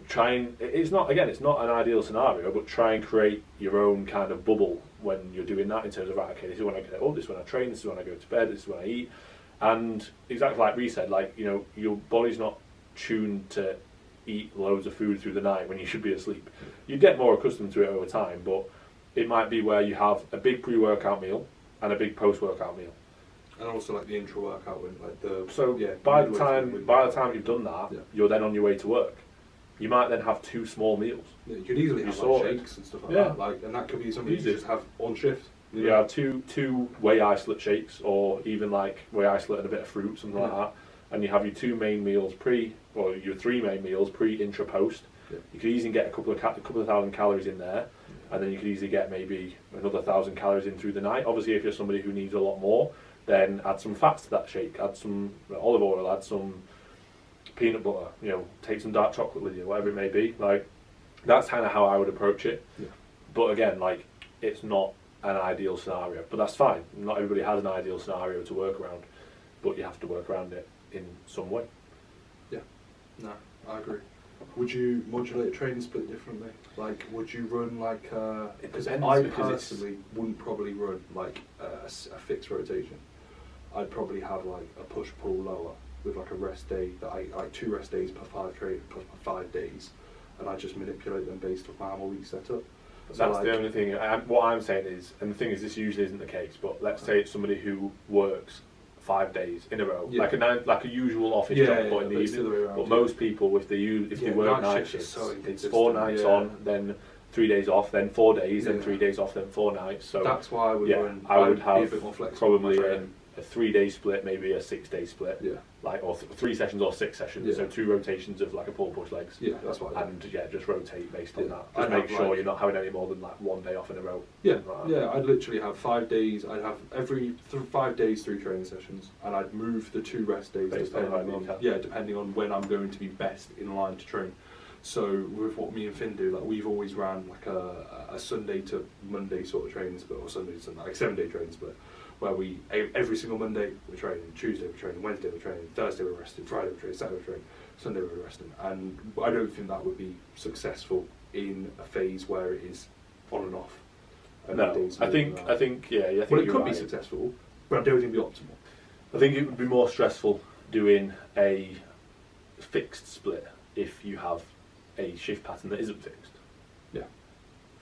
it's not an ideal scenario, but try and create your own kind of bubble when you're doing that in terms of, right, okay, this is when I get up, this is when I train, this is when I go to bed, this is when I eat. And exactly like Reece said, like, you know, your body's not tuned to eat loads of food through the night when you should be asleep. You get more accustomed to it over time, but it might be where you have a big pre-workout meal and a big post-workout meal. And also like the intra-workout one, like the... So yeah, by the time you've done that, yeah. you're then on your way to work. You might then have 2 small meals. Yeah, you could easily have like shakes and stuff like that. Like, and that could be something you just have on shift. You have two whey isolate shakes, or even like whey isolate and a bit of fruit, something like that. And you have your 2 main meals your 3 main meals pre, intra, post. Yeah. You could easily get a couple of thousand calories in there, and then you could easily get maybe another 1,000 calories in through the night. Obviously, if you're somebody who needs a lot more, then add some fats to that shake. Add some olive oil. Add some peanut butter. You know, take some dark chocolate with you, whatever it may be. Like, that's kind of how I would approach it. Yeah. But again, like, it's not an ideal scenario, but that's fine. Not everybody has an ideal scenario to work around, but you have to work around it in some way. Yeah, no, I agree. Would you modulate a training split differently? Like, would you run like because I personally wouldn't probably run like a fixed rotation. I'd probably have like a push-pull lower with like a rest day that I like 2 rest days per 5 days, and I just manipulate them based off my normal week setup. So that's like, the only thing. What I'm saying is, and the thing is, this usually isn't the case. But let's say it's somebody who works 5 days in a row, like a usual office job, but in the evening. But most people, if they work night shifts, it's 4 nights on, then 3 days off, then 4 days, then 3 days off, then 4 nights. So that's why I would run. I would have be a bit more flexible probably a 3-day split, maybe a 6-day split. Yeah. Like, or 3 sessions or 6 sessions, so 2 rotations of like a pull push legs. Yeah, that's what I do. And just rotate based on that. Just make sure you're not having any more than like 1 day off in a row. Yeah, I'd literally have 5 days. I'd have every 5 days 3 training sessions, and I'd move the 2 rest days depending on when I'm going to be best in line to train. So with what me and Finn do, like we've always ran like a Sunday to Monday sort of training split, or Sunday to Sunday, like 7-day training split, where we every single Monday we're training, Tuesday we're training, Wednesday we're training, Thursday we're resting, Friday we're training, Saturday we're training, Sunday we're resting. And I don't think that would be successful in a phase where it is on and off. No, I think well, it could be successful, but I don't think it'd be optimal. I think it would be more stressful doing a fixed split if you have a shift pattern that isn't fixed. Yeah.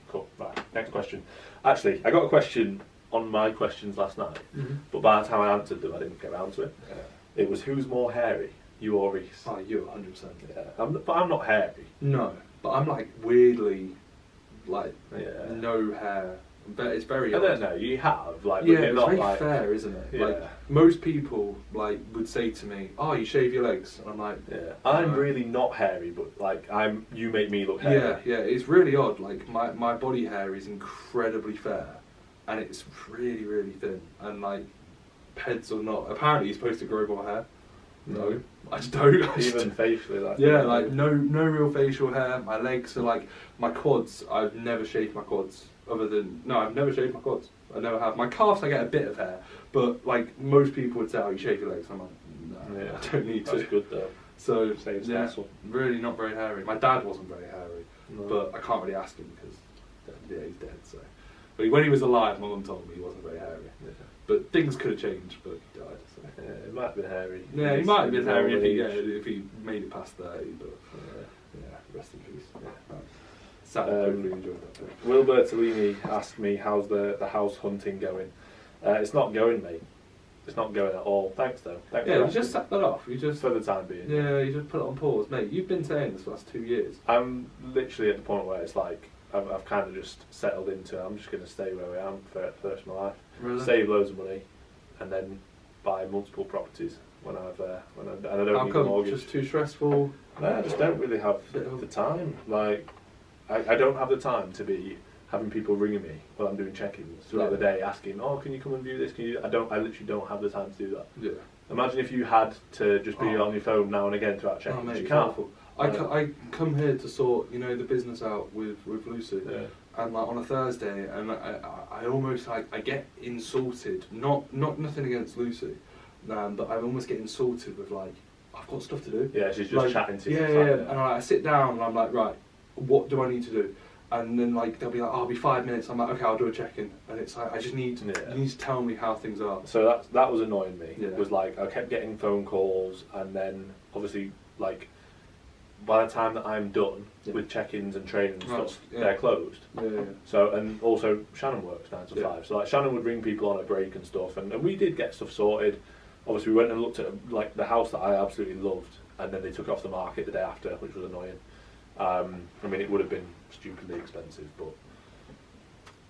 Cool. Right. Next question. Actually, I got a question on my questions last night, but by the time I answered them, I didn't get around to it. Yeah. It was, who's more hairy, you or Reece? Oh, you, 100%. Yeah. But I'm not hairy. No, but I'm like weirdly, like no hair. But it's very. I don't know. You have like. Yeah, it's not very like, fair, isn't it? Yeah. Like most people like would say to me, "Oh, you shave your legs," and I'm like, "Yeah, I'm really not hairy, but like you make me look hairy." Yeah, yeah. It's really odd. Like my body hair is incredibly fair, and it's really really thin. And like, peds or not, apparently you're supposed to grow more hair. No, I just don't. Even facially, like like no real facial hair. My legs are like my quads. I've never shaved my quads. I've never shaved my quads. I never have. My calves, I get a bit of hair, but like most people would say, "Oh, you shave your legs." I'm like, no, I don't need to. That's good though. So really not very hairy. My dad wasn't very hairy, but I can't really ask him because he's dead. So, but when he was alive, my mum told me he wasn't very hairy. Yeah. But things could have changed, but he died. So. Yeah, it might have been hairy. Yeah, he might have been hairy if he made it past 30. But rest in peace. Yeah. Hopefully enjoyed that. Will Bertolini asked me how's the house hunting going. It's not going, mate. It's not going at all. Thanks though. Thanks you just set that off. You just for the time being. Yeah, you just put it on pause, mate. You've been saying this for the last 2 years. I'm literally at the point where it's like I've kind of just settled into. I'm just going to stay where I am for the rest of my life. Really? Save loads of money, and then buy multiple properties when I don't need a mortgage. Just too stressful. No, I just don't really have the time. Like. I don't have the time to be having people ringing me while I'm doing check-ins throughout the day, asking, "Oh, can you come and view this? Can you?" I literally don't have the time to do that. Yeah. Imagine if you had to just be on your phone now and again throughout check-ins. Mate, you can't. I come here to sort, the business out with Lucy, and like on a Thursday, and I almost like I get insulted. Not nothing against Lucy, but I almost get insulted with like I've got stuff to do. Yeah, she's just chatting to you. Yeah. And I sit down and I'm like, right. What do I need to do? And then like they'll be like, I'll be 5 minutes. I'm like, okay, I'll do a check-in. And it's like I just need you need to tell me how things are. So that was annoying me. It was like I kept getting phone calls, and then obviously like by the time that I'm done Yeah. with check-ins and training and Right, stuff, yeah. they're closed. Yeah. So, and also Shannon works 9 to Yeah. 5. So like Shannon would ring people on a break and stuff, and we did get stuff sorted. Obviously we went and looked at like the house that I absolutely loved, and then they took it off the market the day after, which was annoying. I mean, it would have been stupidly expensive, but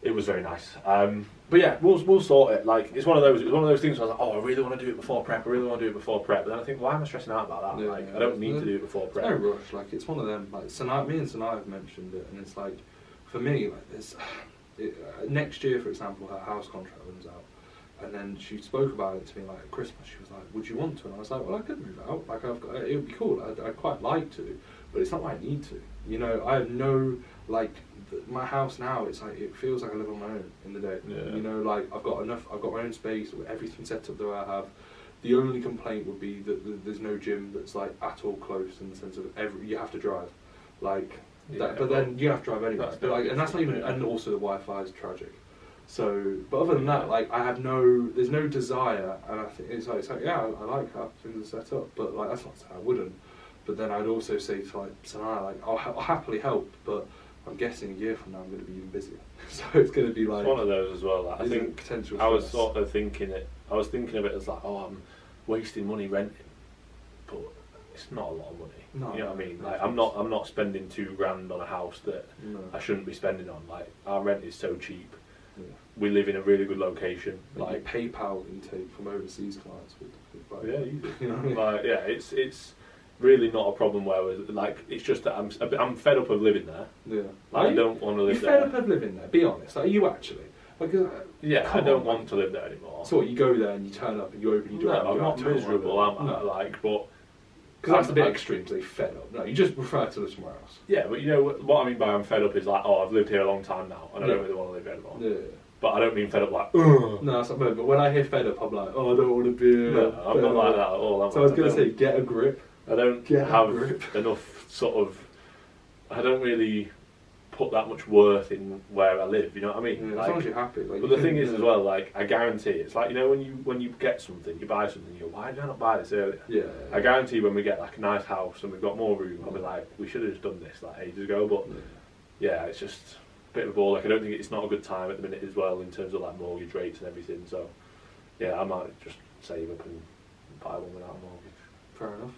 it was very nice. But yeah, we'll sort it. Like it's one of those things where I was like, oh, I really want to do it before prep. But then I think, why am I stressing out about that? Yeah, like yeah. I don't need to do it before prep. No rush. Like it's one of them. Like Sanai, me and Sanai have mentioned it, and it's like for me, like this. Next year, for example, her house contract runs out, and then she spoke about it to me like at Christmas. She was like, "Would you want to?" And I was like, "Well, I could move out. Like it would be cool. I'd quite like to, but it's not what I need to. You know, I have no like." My house now, it's like it feels like I live on my own in the day. Yeah. You know, like I've got my own space, everything set up the way I have. The only complaint would be that there's no gym that's like at all close in the sense of you have to drive, like. Yeah, but then you have to drive anyway. But like, and that's not even. And also the Wi-Fi is tragic. So, but other than that, like there's no desire, and I think it's like yeah, I like how things are set up, but like that's not to say I wouldn't. But then I'd also say to like Sanaa, like I'll happily help, but I'm guessing a year from now I'm going to be even busier. So it's going to be like It's one of those as well. Like, I think potential. I was stress. sort of thinking of it as like, oh, I'm wasting money renting, but it's not a lot of money. No, you know what I mean? no, Like I'm not spending £2,000 on a house that No. I shouldn't be spending on. Like our rent is so cheap. Yeah. We live in a really good location. Like Like PayPal intake from overseas clients would like, yeah, easy. you know what I mean? Like yeah, it's really not a problem where we're, like it's just that I'm fed up of living there. Yeah. Like, I don't want to live You're there. fed up of living there. Be honest. Like, are you actually? Like, Yeah, I come don't on, want man. to live there anymore. So what, you go there and you turn up and you open your door. No, and I'm you go, not "I don't want miserable, to am live I? there." No. Like, but Because that's a bit I- extreme to say fed up. No, you just prefer to live somewhere else. yeah, but you know what I mean by I'm fed up is like, oh, I've lived here a long time now, and I Yeah. don't really want to live here anymore. Yeah. But I don't mean fed up like, ugh. No, that's not bad. But when I hear fed up, I'm like, oh, I don't want to be here. No, I'm not like that at all. So I was going to say, get a grip. I don't Get a have grip. enough sort of. I don't really put that much worth in where I live. You know what I mean? Yeah, as long as you're happy. Like, But the thing is as well, like I guarantee, it's like you know when you get something, you buy something, you go, why did I not buy this earlier? Yeah. I guarantee when we get like a nice house and we've got more room, I'll be like, we should have just done this like ages ago. But yeah, it's just a bit of a ball. Like I don't think it's not a good time at the minute as well in terms of like mortgage rates and everything. So yeah, I might just save up and buy one without a mortgage. Fair enough.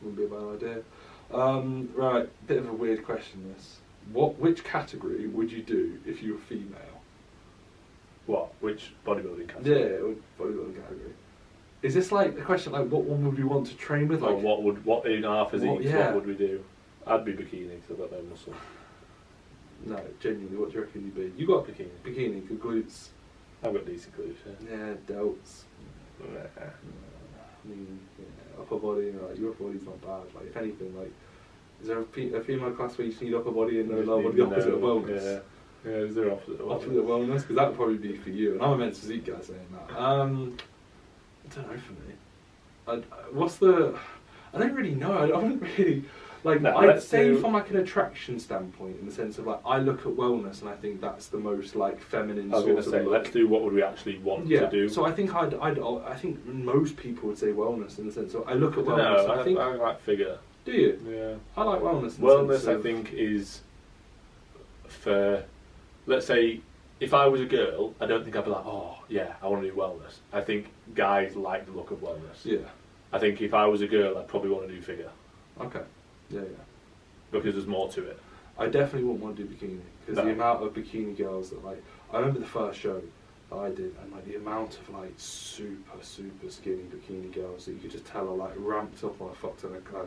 Wouldn't be a bad idea. Right, bit of a weird question. This. Which category would you do if you were female? What? Which bodybuilding Yeah, category? bodybuilding category. Is this like a question like what one would we want to train with? Or Like what in our physiques? yeah. What would we do? I'd be bikini because I've got no muscle. no, genuinely, what do you reckon you'd be? You got Bikini. bikini, good glutes. I've got decent glutes. Yeah. Yeah, delts. I mean, yeah, upper body. Like your upper body's not bad. Like if anything, like is there a female class where you just need upper body and no lower body, the opposite of wellness? Yeah. Yeah, is there opposite of wellness? Opposite of wellness, because that would probably be for you. And I'm a men's physique guy saying that. I don't know for me. What's the? I don't really know. I wouldn't really like. No, I'd let's say do- from like an attraction standpoint, in the sense of like I look at wellness and I think that's the most like feminine. I was sort going to of say, look. let's do what would we actually want Yeah. to do. So I think I think most people would say wellness in the sense of I look at wellness. No, and I think. I like figure. Do you? Yeah. I like wellness. In the Wellness, sense I of- think, is for, let's say, if I was a girl, I don't think I'd be like, oh, yeah, I want to do wellness. I think guys like the look of wellness. Yeah. I think if I was a girl, I'd probably want to do figure Okay. Yeah. because there's more to it. I definitely wouldn't want to do bikini because No. the amount of bikini girls that like I remember the first show that I did and like the amount of like super skinny bikini girls that you could just tell are like ramped up on a fuck ton of clan,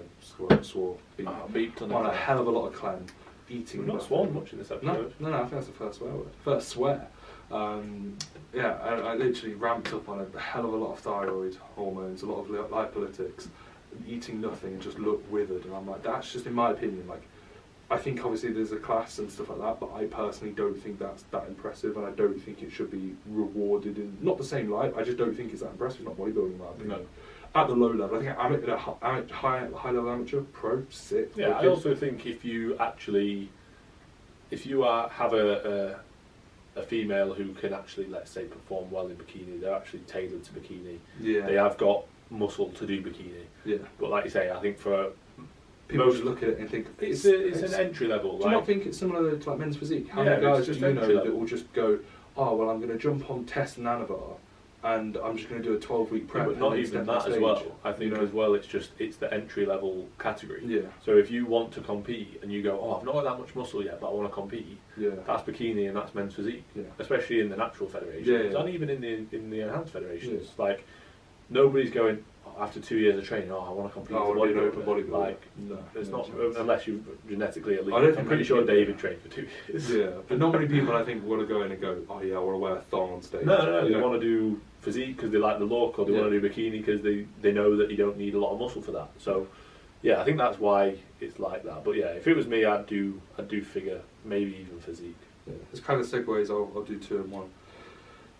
swore, beat, Beeped on a hell of a lot of clan, eating. We've not nothing. sworn much in this No, episode. I think that's the first swear word. First swear. Yeah, I literally ramped up on a hell of a lot of thyroid hormones, a lot of lipolytics, eating nothing and just look withered. And I'm like, that's just in my opinion. Like, I think obviously there's a class and stuff like that, but I personally don't think that's that impressive, and I don't think it should be rewarded in not the same light. I just don't think it's that impressive. Not bodybuilding, in my opinion. No. At the low level, I think I'm high level amateur, pro, sick. Yeah, I wicked. also think if you have a female who can actually, let's say, perform well in bikini, they're actually tailored to bikini. Yeah. They have got muscle to do bikini. Yeah. But like you say, I think for people just look at it and think it's an entry level. Do you not think it's similar to like men's physique? How many guys do you know that will just go, oh well, I'm going to jump on Test and Anavar, and I'm just going to do a 12-week prep. But not even that as well. I think as well, it's the entry level category. Yeah. So if you want to compete and you go, oh, I've not got that much muscle yet, but I want to compete. Yeah. That's bikini and that's men's physique. Yeah. Especially in the natural federations, and even in the enhanced federations. Yeah. Like nobody's going, after 2 years of training, I want to compete as a bodybuilder. Like, no, it's not unless you're genetically elite. I'm pretty sure David trained for 2 years. Yeah, but not many people I think want to go in and go, oh yeah, I want to wear a thong on stage. No, they want to do physique because they like the look, or they want to do bikini because they know that you don't need a lot of muscle for that. So, yeah, I think that's why it's like that. But yeah, if it was me, I'd do figure, maybe even physique. Yeah, there's kind of segues. I'll do 2 in 1.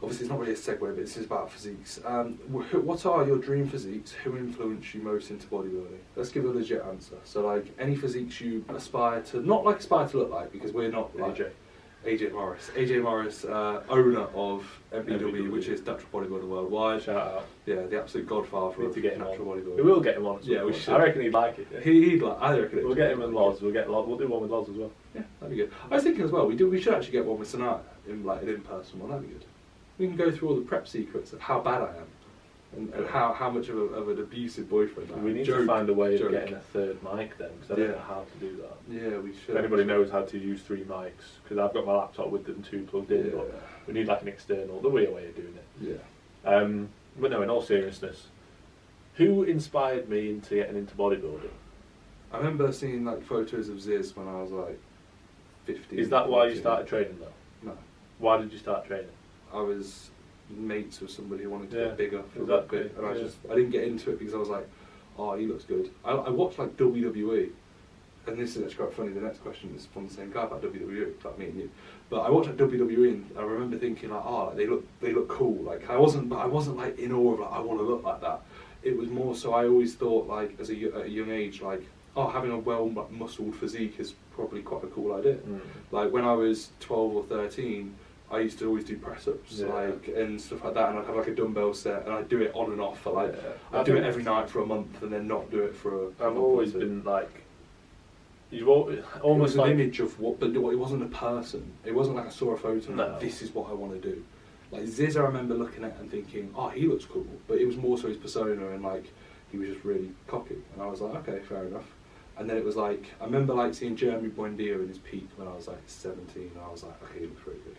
Obviously, it's not really a segue, but this is about physiques. What are your dream physiques? Who influenced you most into bodybuilding? Let's give a legit answer. So, like, any physiques you aspire to, not like aspire to look like, because we're not like AJ Morris. AJ Morris, owner of MBW, which is Natural Bodybuilder Worldwide. Shout out. Yeah, the absolute godfather of natural bodybuilding. We will get him on. Yeah, we should. I reckon he'd like it. Yeah. He'd like. I reckon. We'll get him with Loz. We'll do one with Loz as well. Yeah, that'd be good. I was thinking as well. We should actually get one with Sanaya in like an in-person one. That'd be good. We can go through all the prep secrets of how bad I am and how much of an abusive boyfriend I am. We need to find a way of getting a 3rd mic then, because I don't know how to do that. Yeah, we should. If anybody knows how to use 3 mics, because I've got my laptop with them 2 plugged in, but we need like an external. There'll be a way of doing it. Yeah. But no, in all seriousness, who inspired me into getting into bodybuilding? I remember seeing like photos of Ziz when I was like 15. Is that why you started training though? No. Why did you start training? I was mates with somebody who wanted to get bigger for exactly. a bit, and I didn't get into it because I was like, oh, he looks good. I watched like WWE, and this is actually quite funny. The next question is from the same guy about WWE, like me and you. But I watched like WWE, and I remember thinking like, oh, like, they look cool. Like I wasn't like in awe of like I want to look like that. It was more so I always thought like at a young age like, oh, having a well muscled physique is probably quite a cool idea. Like when I was 12 or 13. I used to always do press-ups and stuff like that, and I'd have like a dumbbell set, and I'd do it on and off for like I'd do it every night for a month, and then not do it for a I've always been like you've almost it was like an image of what, but it wasn't a person. It wasn't like I saw a photo and like, this is what I want to do. Like Ziz, I remember looking at and thinking, oh, he looks cool, but it was more so his persona, and like he was just really cocky, and I was like, okay, fair enough. And then it was like, I remember like seeing Jeremy Buendia in his peak when I was like 17, and I was like, okay, he looks really good.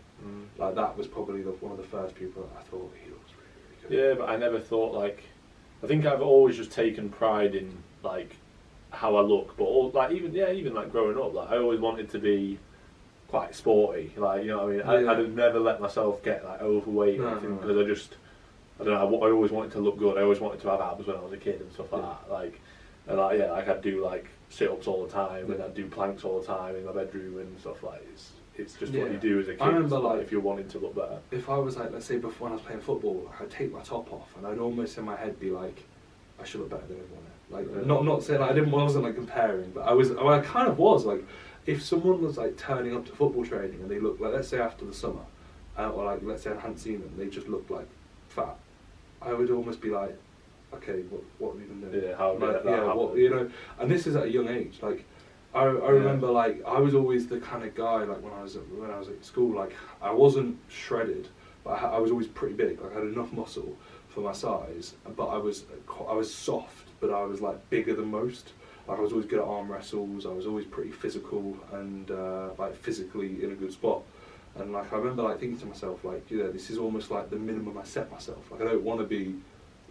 Like that was probably one of the first people that I thought he looks really, really good. Yeah, but I never thought like, I think I've always just taken pride in like how I look, but all, like even like growing up, like I always wanted to be quite sporty, like you know what I mean. I'd never let myself get like overweight or anything because I don't know. I always wanted to look good. I always wanted to have abs when I was a kid and stuff like that. Like, and like like I'd do like sit-ups all the time, and I'd do planks all the time in my bedroom and stuff like. It's just what you do as a kid. I remember like if you're wanting to look better. If I was like, let's say before when I was playing football, I'd take my top off, and I'd almost in my head be like, I should look better than everyone else. Like not saying like, I wasn't like comparing, but I kind of was like, if someone was like turning up to football training and they look like, let's say after the summer, or like let's say I hadn't seen them, they just looked like fat, I would almost be like, okay, what are we even doing? Yeah, how like, what, you know, and this is at a young age, like. I remember like I was always the kind of guy like when I was at school, like I wasn't shredded, but I was always pretty big. Like I had enough muscle for my size, but I was soft, but I was like bigger than most. Like I was always good at arm wrestles. I was always pretty physical and like physically in a good spot. And like I remember like thinking to myself like, you know, this is almost like the minimum I set myself. Like I don't want to be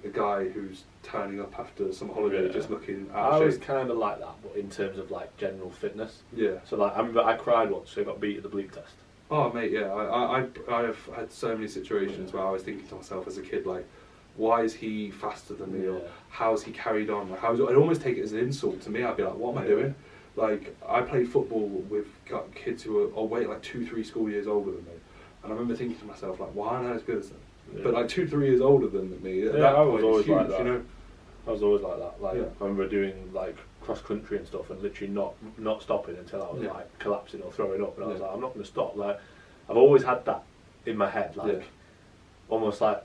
a guy who's turning up after some holiday just looking out of shape. I was kind of like that, but in terms of like general fitness. Yeah. So like I remember I cried once, so I got beat at the oblique test. Oh mate, yeah. I've had so many situations where I was thinking to myself as a kid like, why is he faster than me, or how's he carried on? Like I'd almost take it as an insult to me. I'd be like, what am I doing? Like I played football with kids who were like 2-3 school years older than me, and I remember thinking to myself like, why aren't I as good as them? But like 2-3 years older than me. I was always huge, like that. You know? I was always like that. Like I remember doing like cross country and stuff, and literally not stopping until I was like collapsing or throwing up, and I was like, I'm not going to stop. Like I've always had that in my head, like almost like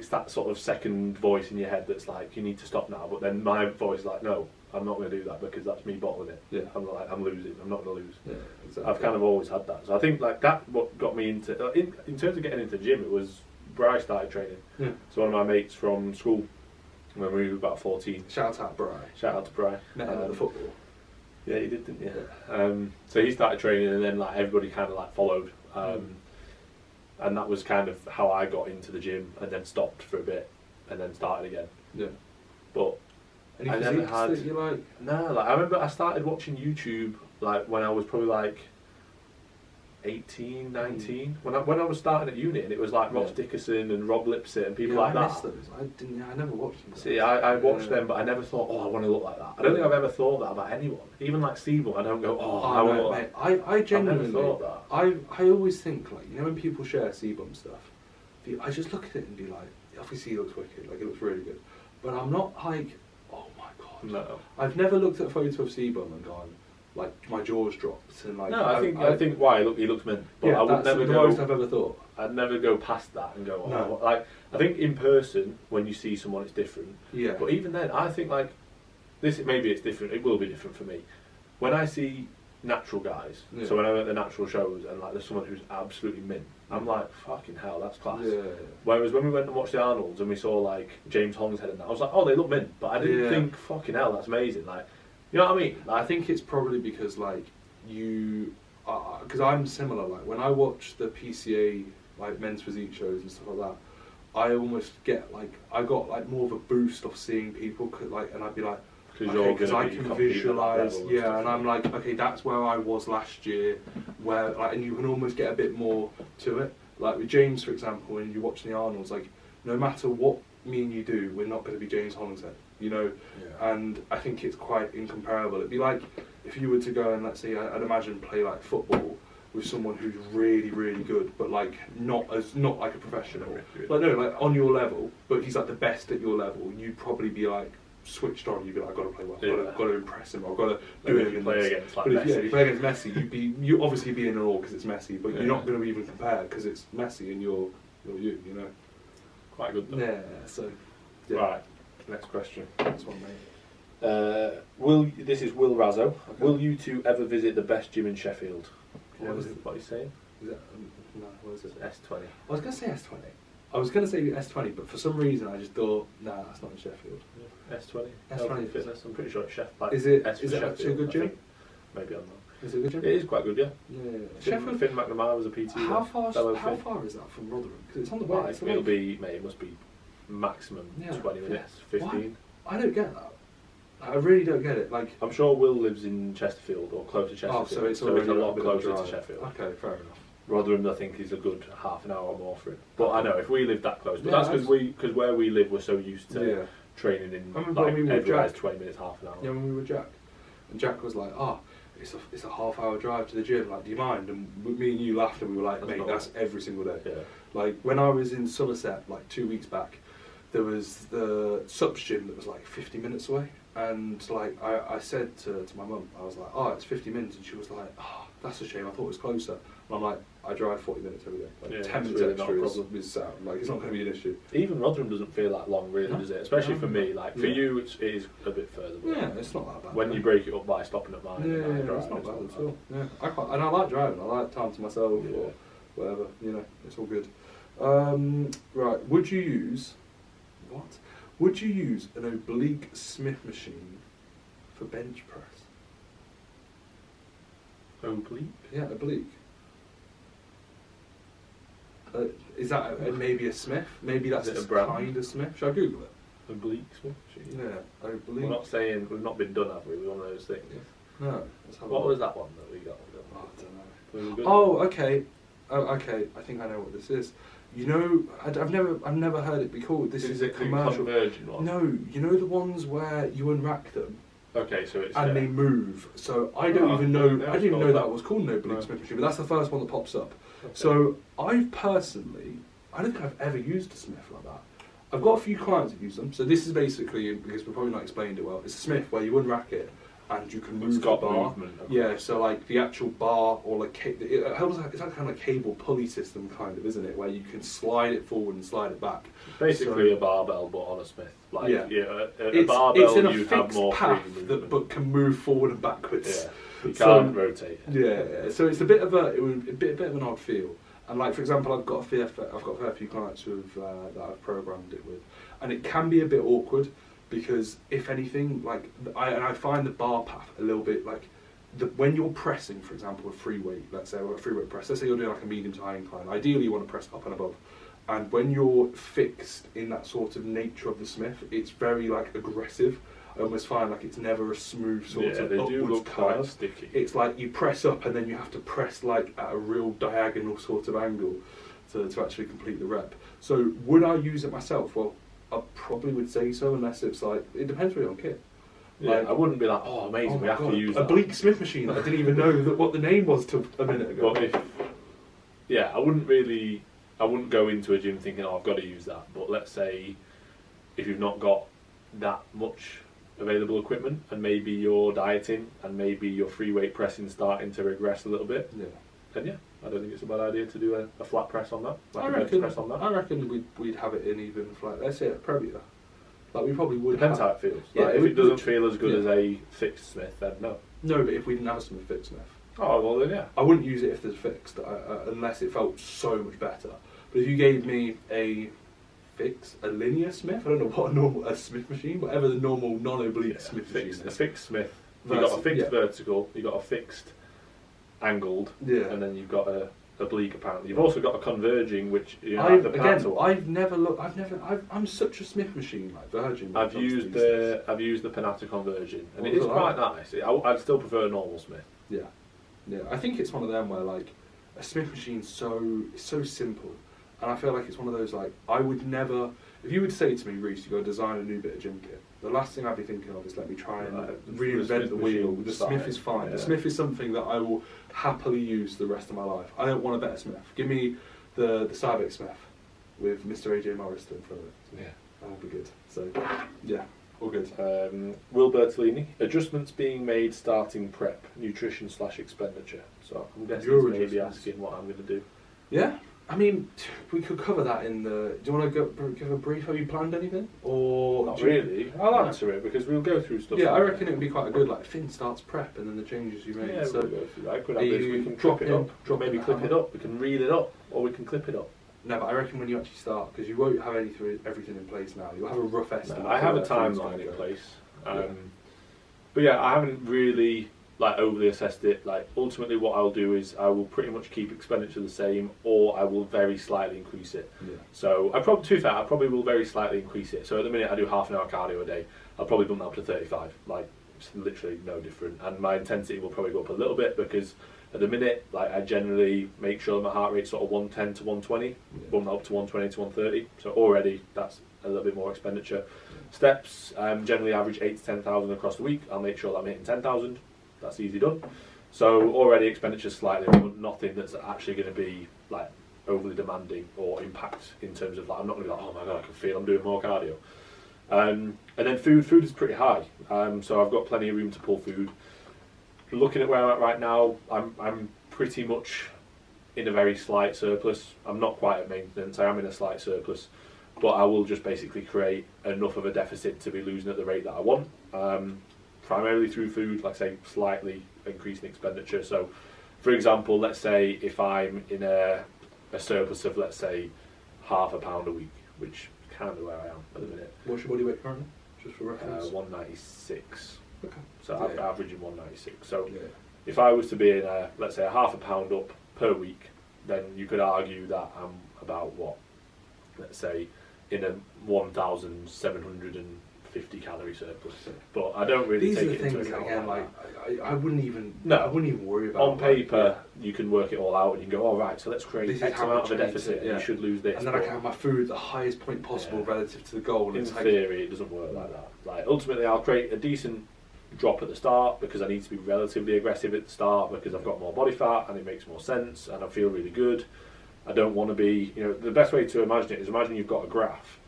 it's that sort of second voice in your head that's like, you need to stop now. But then my voice is like, no, I'm not going to do that because that's me bottling it. Yeah. I'm losing. I'm not going to lose. Yeah, exactly. I've kind of always had that. So I think like that what got me into in terms of getting into the gym. It was Bry started training. Yeah. So one of my mates from school when we were about 14. Shout out Bry. Shout out to Bry. Met him at the football. Yeah, you did, didn't you? Yeah. So he started training, and then like everybody kind of like followed. And that was kind of how I got into the gym, and then stopped for a bit, and then started again. Yeah. But any I never had. That you like? No, like I remember I started watching YouTube like when I was probably like 18, 19. When I was starting at uni, and it was like Ross Dickerson and Rob Lipsett and people like I that. missed those. I never watched them. See, I watched them, but I never thought, oh, I want to look like that. I don't think I've ever thought that about anyone. Even like Steve, I don't go, oh, I want to look like that. I genuinely I've never thought that. I always think, like, you know when people share Seabum stuff, I just look at it and be like, obviously he looks wicked, like it looks really good. But I'm not like, oh my god. No. I've never looked at a photo of Seabum and gone, like, my jaw's dropped and like. No, I think why he looks mint. But yeah, I would that's never the go. most I've ever thought. I'd never go past that and go, oh, No. like I think in person when you see someone it's different. Yeah. But even then, I think like this maybe it's different. It will be different for me when I see natural guys. Yeah. So when I'm at the natural shows and like there's someone who's absolutely mint, I'm like fucking hell, that's class. Yeah. Whereas when we went and watched the Arnolds and we saw like James Hollingshead and that, I was like, oh, they look mint, but I didn't think fucking hell, that's amazing. Like, you know what I mean? Like, I think it's probably because like because I'm similar. Like when I watch the PCA like men's physique shows and stuff like that, I almost get like I got like more of a boost of seeing people like, and I'd be like, because I can visualize, and I'm like, okay, that's where I was last year, where like, and you can almost get a bit more to it. Like with James, for example, when you watch the Arnolds, like no matter what me and you do, we're not going to be James Hollingshead, you know. Yeah. And I think it's quite incomparable. It'd be like if you were to go and let's say, I'd imagine play like football with someone who's really, really good, but like not like a professional. Like no, like on your level, but he's like the best at your level. You'd probably be like switched on. You'd be like, I've got to play well. I've got to impress him. I've got to do it. You play against like but Messi. if you play against Messi, you obviously be in an awe because it's Messi, but you're not going to even compare because it's Messi and you're you know. Quite good though. Yeah. So. Yeah. Right. Next question. Next one, mate. This is Will Razzo. Okay. Will you two ever visit the best gym in Sheffield? What are you saying? Is that, no, what is it? S20. I was going to say S20. I was going to say S20, but for some reason I just thought, nah, that's not in Sheffield. Yeah. S20. S20 Fitness. I'm pretty sure it's Sheffield. Is it actually a good gym? Maybe I'm not. Is it a good gym? It is quite good, yeah. Yeah. Sheffield. Finn McNamara was a PT. How far is that from Rotherham? Because it's on the way. It'll be, mate. It must be maximum 20 minutes, 15. Why? I don't get that. I really don't get it. Like, I'm sure Will lives in Chesterfield or close to Chesterfield, so it's a lot closer to Sheffield. Okay, fair enough. Rotherham, I think, is a good half an hour or more for it. But I know if we lived that close, but that's because where we live, we're so used to training in like everywhere's 20 minutes, half an hour. Yeah, when we were Jack, and Jack was like, it's a half-hour drive to the gym. Like, do you mind? And me and you laughed, and we were like, mate, that's every single day. Yeah. Like when I was in Somerset, like 2 weeks back, there was the subs gym that was like 50 minutes away. And like I said to my mum, I was like, it's 50 minutes, and she was like, that's a shame, I thought it was closer. And I'm like, I drive 40 minutes every day. Like 10 minutes really extra is like it's not going to be an issue. Even Rotherham doesn't feel that long, really, does it? Especially for me. Like for you, it is a bit further. Yeah, it's not that bad. When you break it up by stopping at mine, it's not bad at all. Yeah, I like driving. I like time to myself or whatever. You know, it's all good. Right, would you use an oblique Smith machine for bench press? Oblique? Yeah, oblique. Is that maybe a Smith? Maybe that's a kind of Smith. Should I Google it? Oblique Smith machine? Yeah, oblique. We're not saying we've not been done, have we? We're one of those things. No. What was that one that we got? I don't know. Okay. Okay. I think I know what this is. You know, I've never heard it be called. This is a commercial. One? No, you know the ones where you unrack them. Okay, so it's and they move. So I don't even know. I didn't even know that was called an oblique Smith machine, but that's the first one that pops up. Okay. So I don't think I've ever used a Smith like that. I've got a few clients that use them. So this is basically, because we've probably not explained it well, it's a Smith where you unrack it and you can It's move the got bar. movement. Okay. Yeah, so like the actual bar or like it's like kind of cable pulley system, kind of, isn't it? Where you can slide it forward and slide it back. Basically a barbell, but on a Smith. Like, Yeah. a barbell, it's in a you have fixed more path free that, movement. but can move forward and backwards. Yeah, you So- can't rotate it. Yeah, so it's a bit of a bit of an odd feel. And like, for example, I've got a fair few clients that I've programmed it with, and it can be a bit awkward because if anything, like I find the bar path a little bit like when you're pressing, for example, a free weight, let's say a free weight press, let's say you're doing like a medium to high incline. Ideally, you want to press up and above, and when you're fixed in that sort of nature of the Smith, it's very like aggressive. I almost find like it's never a smooth sort of They do upwards look quite curve. sticky. It's like you press up and then you have to press like at a real diagonal sort of angle to actually complete the rep. So would I use it myself? Well, I probably would say so, unless it's like, it depends really on kit. Yeah, Like, I wouldn't be like, oh, amazing, oh we my have God, to use a that. Oblique Smith machine. I didn't even know what the name was till a minute ago. But I wouldn't go into a gym thinking, oh, I've got to use that. But let's say if you've not got that much available equipment and maybe you're dieting and maybe your free weight pressing starting to regress a little bit, Yeah. then yeah, I don't think it's a bad idea to do a flat press on that. Like I a bench reckon, press on that. I reckon we'd have it in even like, let's say a Premier. Like we probably would. Depends have, how it feels. Yeah, Like, if it doesn't feel as good as a fixed Smith, then no. No, but if we didn't have a Smith fixed Smith, Oh, well then yeah. I wouldn't use it if there's fixed, unless it felt so much better. But if you gave me a linear Smith, I don't know a Smith machine, whatever the normal non-oblique Smith machine A is. fixed Smith. You've got a fixed Yeah. vertical, you've got a fixed angled, Yeah. and then you've got a oblique apparently. You've also got a converging, which you know, the paddle. I'm such a Smith machine, like Virgin. I've used the Panata conversion, and it is quite nice. I'd still prefer a normal Smith. Yeah, yeah. I think it's one of them where like a Smith machine's so simple, and I feel like it's one of those like I would never. If you would say to me, Reece, you got to design a new bit of gym kit, the last thing I'd be thinking of is let me try and reinvent the wheel. The Smith is fine. Yeah. The Smith is something that I will happily use the rest of my life. I don't want a better Smith. Give me the Cybex Smith with Mr. AJ Morris in front of it. Yeah. That'll be good. So, yeah, all good. Will Bertolini, adjustments being made starting prep, nutrition / expenditure. So I'm guessing Your he's maybe adjustments. asking what I'm going to do. Yeah, I mean, we could cover that in the. Do you want to give a brief? Have you planned anything? Or Not do you- really. I'll answer it because we'll go through stuff. Yeah, I like reckon it would be quite a good like Finn starts prep and then the changes you that. make. Yeah, So we'll go through that. Could are have this. you We can drop clip it in- up. drop Maybe in clip the it up. We can reel it up, or we can clip it up. no, but I reckon when you actually start, because you won't have everything in place now. You'll have a rough estimate. No, I have a of where things timeline gonna in go. place. Yeah. But yeah, I haven't really like overly assessed it. Like ultimately, what I'll do is I will pretty much keep expenditure the same, or I will very slightly increase it. Yeah. So I probably will very slightly increase it. So at the minute I do half an hour cardio a day. I'll probably bump that up to 35. Like it's literally no different, and my intensity will probably go up a little bit because at the minute, like I generally make sure that my heart rate's sort of 110 to 120, bump that up to 120 to 130. So already that's a little bit more expenditure. Steps generally average 8 to 10,000 across the week. I'll make sure that I'm hitting 10,000. That's easy done. So already expenditure slightly, but nothing that's actually going to be like overly demanding or impact in terms of like I'm not going to be like, oh my god, I can feel I'm doing more cardio. And then food is pretty high. So I've got plenty of room to pull food. Looking at where I'm at right now, I'm pretty much in a very slight surplus. I'm not quite at maintenance. I am in a slight surplus, but I will just basically create enough of a deficit to be losing at the rate that I want. Primarily through food, like I say, slightly increasing expenditure. So, for example, let's say if I'm in a surplus of, let's say, half a pound a week, which is kind of where I am at the minute. What's your body weight currently? Just for reference. 196. Okay. So I'm Yeah. averaging 196. So Yeah. if I was to be in a, let's say, a half a pound up per week, then you could argue that I'm about what, let's say, in a 1,750 calorie surplus. But I don't really These take are the it into things account again. like Like I wouldn't even. No. I wouldn't even worry about. on paper, you can work it all out and you can go, all right, so let's create This is X how amount of much a I need deficit, to- and yeah. you should lose this. And then I but can have my food at the highest point possible Yeah. relative to the goal. And in it's like, theory, it doesn't work like that. Like ultimately, I'll create a decent drop at the start because I need to be relatively aggressive at the start because I've got more body fat and it makes more sense and I feel really good. I don't want to be, the best way to imagine it is imagine you've got a graph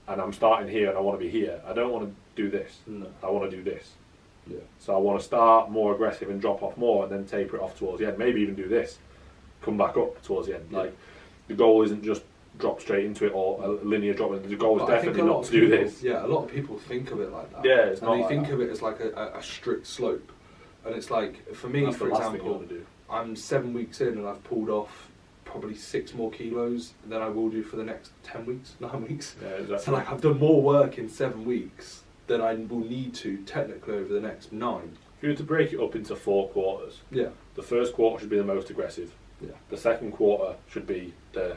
and I'm starting here and I want to be here. I don't want to do this. no. I want to do this. Yeah. So I want to start more aggressive and drop off more, and then taper it off towards the end. Maybe even do this, come back up towards the end. Yeah. Like the goal isn't just drop straight into it or a linear drop. The goal is But I think definitely a lot not of to do people- this. Yeah, a lot of people think of it like that. Yeah, it's and not they like think that. of it as like a strict slope. And it's like, for me, That's for the last thing you example, want to do. I'm 7 weeks in and I've pulled off probably 6 more kilos than I will do for the next 10 weeks, 9 weeks. Yeah, exactly. So like I've done more work in 7 weeks than I will need to technically over the next 9. If you were to break it up into 4 quarters, Yeah. the first quarter should be the most aggressive. Yeah. The second quarter should be the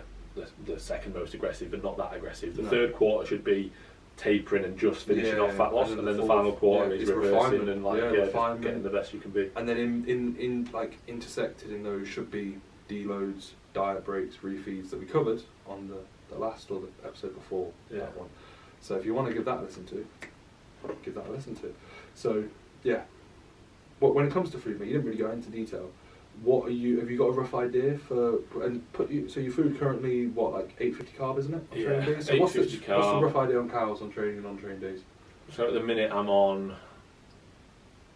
second most aggressive, but not that aggressive. The No. third quarter should be tapering and just finishing Yeah, off fat loss, and and then then the the final fourth- quarter yeah, is it's reversing refinement. and like Yeah, just refinement. getting the best you can be. And then in like intersected in those should be deloads, diet breaks, refeeds that we covered on the last or the episode before Yeah. that one. So if you want to give that a listen to, give that a listen to. So yeah, but when it comes to food, mate, you didn't really go into detail. What are you? Have you got a rough idea for? And so your food currently what, like 850 carb, isn't it? On Yeah, training days. So what's the 850 what's the carb. rough idea on cows on training and non-training days? So at the minute I'm on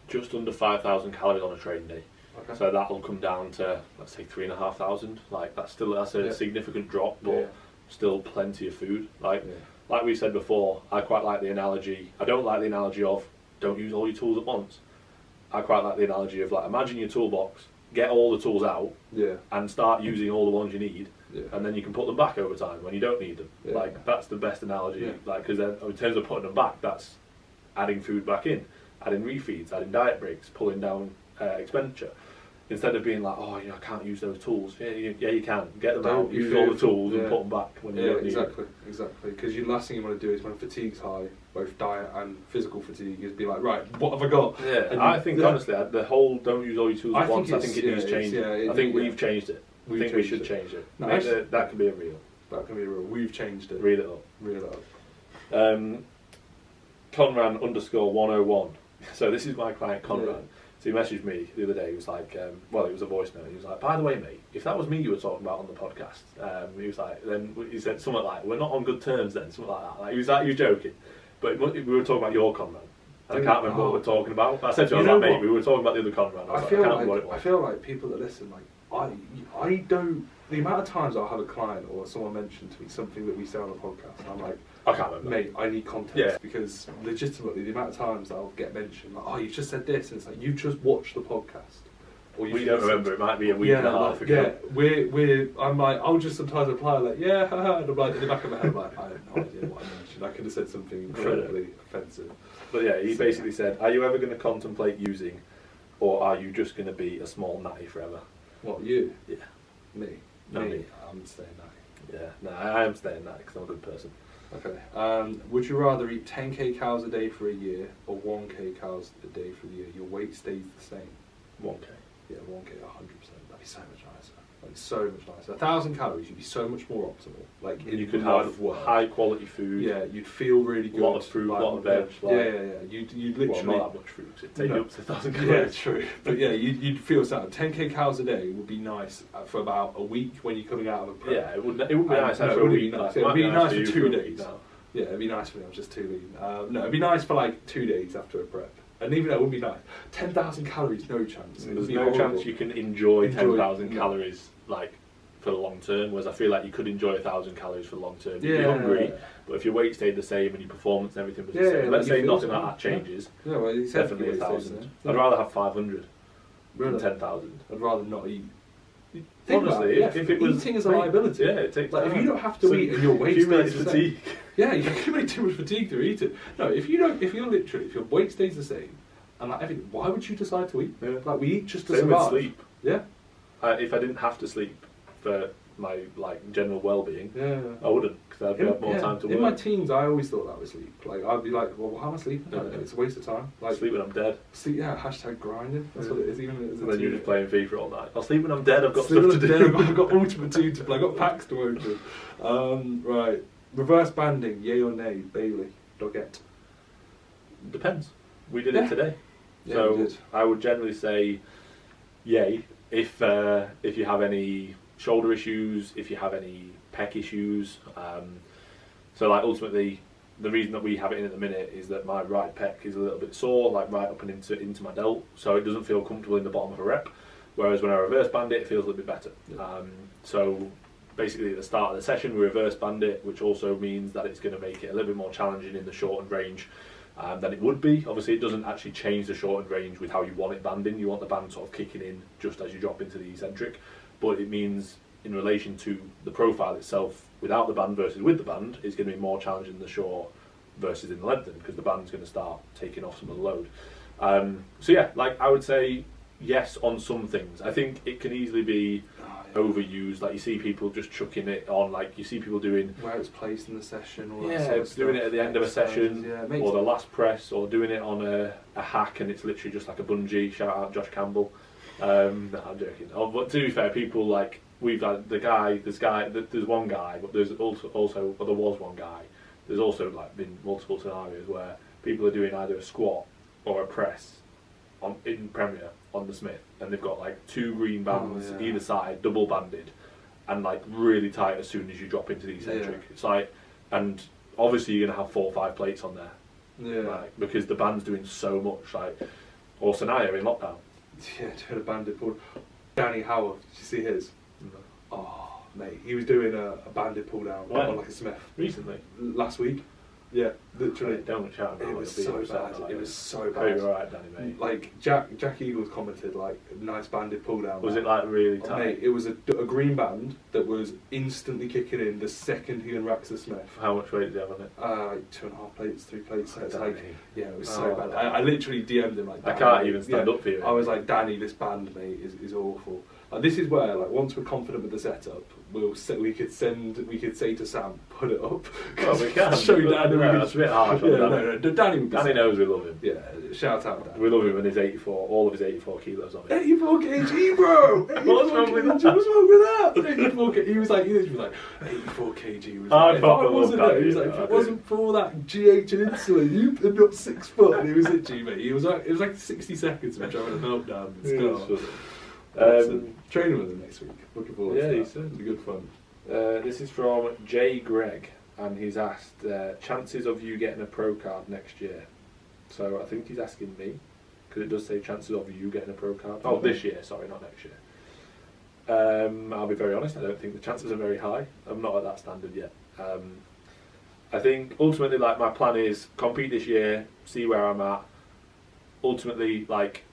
just under 5,000 calories on a training day. Okay. So that'll come down to, let's say, 3,500. Like that's a Yeah. significant drop, but Yeah. still plenty of food. Like Yeah. like we said before, I quite like the analogy. I don't like the analogy of don't use all your tools at once. I quite like the analogy of like imagine your toolbox, get all the tools out, Yeah. and start using all the ones you need, Yeah. and then you can put them back over time when you don't need them. Yeah. Like that's the best analogy. Yeah. Like because then in terms of putting them back, that's adding food back in, adding refeeds, adding diet breaks, pulling down expenditure. Instead of being like, oh, I can't use those tools. Yeah, you can. Get them Don't out, use use all the it. tools and Yeah. put them back when you Yeah, don't need them. exactly. Because the last thing you want to do is when fatigue's high, both diet and physical fatigue, is be like, right, what have I got? Yeah, And I think yeah. honestly, the whole don't use all your tools I at think once. I it's- think it needs yeah, it's- changing. yeah, I think yeah. we've changed it. I We've think we changed should it. change it. No, Maybe actually- that can be a reel. That can be real. We've changed it. Read it up. Reel it up. Conran_101. So this is my client Conran. Yeah. So he messaged me the other day. He was like, it was a voice note. He was like, by the way, mate, if that was me you were talking about on the podcast, he was like, then he said something like, we're not on good terms then, something like that. Like, he was joking. But we were talking about your Conran. And I can't remember what we're talking about. I said to him, I was like, mate, we were talking about the other Conran. I can't remember what it was. I feel like people that listen, like I don't. The amount of times I'll have a client or someone mention to me something that we say on the podcast, and I'm like, I can't remember. mate, I need context. Yeah. Because legitimately, the amount of times that I'll get mentioned, like, oh, you've just said this, and it's like, you've just watched the podcast. Or We don't remember. It might be a week and a half like, ago. Yeah, I'm like, I'll just sometimes reply like, yeah, haha, and I'm like, in the back of my head, I'm like, I have no idea what I mentioned. I could have said something incredibly offensive. But yeah, he basically said, are you ever going to contemplate using, or are you just going to be a small natty forever? What, you? Yeah. Me? No, me. I'm staying that. Yeah, no, I am staying natty because I'm a good person. Okay. Would you rather eat 10k cows a day for a year or 1k cows a day for the year? Your weight stays the same. 1k. Yeah, 1k, 100%. That'd be so much nicer. Like, so much nicer. 1,000 calories, you'd be so much more optimal. Like, You in could life have work. high quality food. Yeah, you'd feel really good. A lot of fruit, a lot of veg. You'd literally. Well, not that much fruit. It'd take No. you up to 1,000 Yeah, calories. true. But yeah, you'd feel sound. 10k cows a day would be nice for about a week when you're coming out of a prep. Yeah, it wouldn't be nice no, after it a wouldn't be week. nice. Like, It'd might be nice you for 2 a week days. now. Yeah, it'd be nice for me. I'm just too lean. No, it'd be nice for like 2 days after a prep. And even that wouldn't be nice. 10,000 calories, no chance. It'd There's be no horrible. chance you can enjoy 10,000 no. calories like for the long term, whereas I feel like you could enjoy 1,000 calories for the long term. You'd be Yeah. hungry, but if your weight stayed the same and your performance and everything was the Yeah, same, like let's you say feel nothing like so. that changes, Yeah, well, he said definitely he stays 1,000. there. I'd rather have 500 Really? than 10,000. I'd rather not eat. Think about Honestly, it, if it was eating is a liability. Yeah, it takes Like, if time. you don't have to So eat and your weight accumulates stays the same. fatigue. Yeah, you accumulate too much fatigue through eating. No, if your weight stays the same, and like everything, why would you decide to eat? Yeah. Like, we eat just to Same with survive. sleep. Yeah. If I didn't have to sleep for my general well-being, Yeah. I wouldn't, because I'd have more time to work. In my teens, I always thought that was sleep. Like, I'd be like, well, how am I sleeping? I don't know, it's a waste of time. Like, sleep when I'm dead. sleep, yeah, hashtag grinding. That's what it is, even as a And then you're teenager. just playing FIFA all night. I'll sleep when I'm dead. I've got Sleep stuff to when do. I'm dead, I've got Ultimate Team to play. I've got packs to open. Right. Reverse banding, yay or nay? Bailey. Doggett. Depends. We did Yeah. it today. Yeah, So we did. I would generally say yay if you have any shoulder issues, if you have any pec issues. So like ultimately the reason that we have it in at the minute is that my right pec is a little bit sore, like right up and into my delt, so it doesn't feel comfortable in the bottom of a rep. Whereas when I reverse band it, it feels a little bit better. So basically at the start of the session we reverse band it, which also means that it's going to make it a little bit more challenging in the shortened range than it would be. Obviously it doesn't actually change the shortened range with how you want it banding. You want the band sort of kicking in just as you drop into the eccentric, but it means in relation to the profile itself, without the band versus with the band, is going to be more challenging in the short versus in the lengthen, because the band's going to start taking off some of the load. So yeah, like I would say yes on some things. I think it can easily be overused. Like you see people just chucking it on, like you see people doing where it's placed in the session, all yeah, that sort of doing stuff. it at the end of a session, or the last press, or doing it on a hack and it's literally just like a bungee. Shout out Josh Campbell. No, I'm joking. But to be fair, people like we've had there's one guy, but there's also there was one guy. There's also like been multiple scenarios where people are doing either a squat or a press in Premier on the Smith, and they've got like 2 green bands either side, double banded, and like really tight as soon as you drop into the eccentric. It's like, and obviously you're gonna have 4 or 5 plates on there, like, because the band's doing so much. Like, or Sanaya in lockdown. Yeah, doing a banded pull. Danny Howard, did you see his? No. Oh, mate, he was doing a banded pull down on like a Smith Recently? last week. Yeah, literally. Don't shout at me. It was so bad. It was so Hope bad. you're alright, Danny, mate. Like Jack Eagles commented, like nice banded pull down. Was it like really Oh, tight? mate, it was a green band that was instantly kicking in the second he unracks the Smith. How much weight did you have on it? Like 2.5 plates, 3 plates. So it's Danny. like, yeah, it was so bad. Danny. I literally DM'd him like, I can't even stand up for you. I was like, Danny, this band, mate, is awful. Like, this is where, like, once we're confident with the setup, we could say to Sam, put it up. Well, we can. Show Danny. No, that's a bit harsh. Yeah, on no, Danny would be Danny knows we love him. Yeah, shout out Danny. We love him and his 84, all of his 84 kilos on it. 84 kg, bro! What's wrong with that? What's wrong with that? 84 kg. He was like, 84 kg. He was like, if I wasn't there, he was like, if it wasn't for all that GH and insulin, you'd end up 6 foot. And he was literally, mate, it was like 60 seconds of him having a meltdown. Training with him next week. Looking forward to that. he said. It'll be good fun. This is from J. Gregg, and he's asked chances of you getting a pro card next year. So I think he's asking me, because it does say chances of you getting a pro card. Oh, this year, sorry, not next year. I'll be very honest, I don't think the chances are very high. I'm not at that standard yet. I think ultimately, like, my plan is compete this year, see where I'm at. Ultimately, like,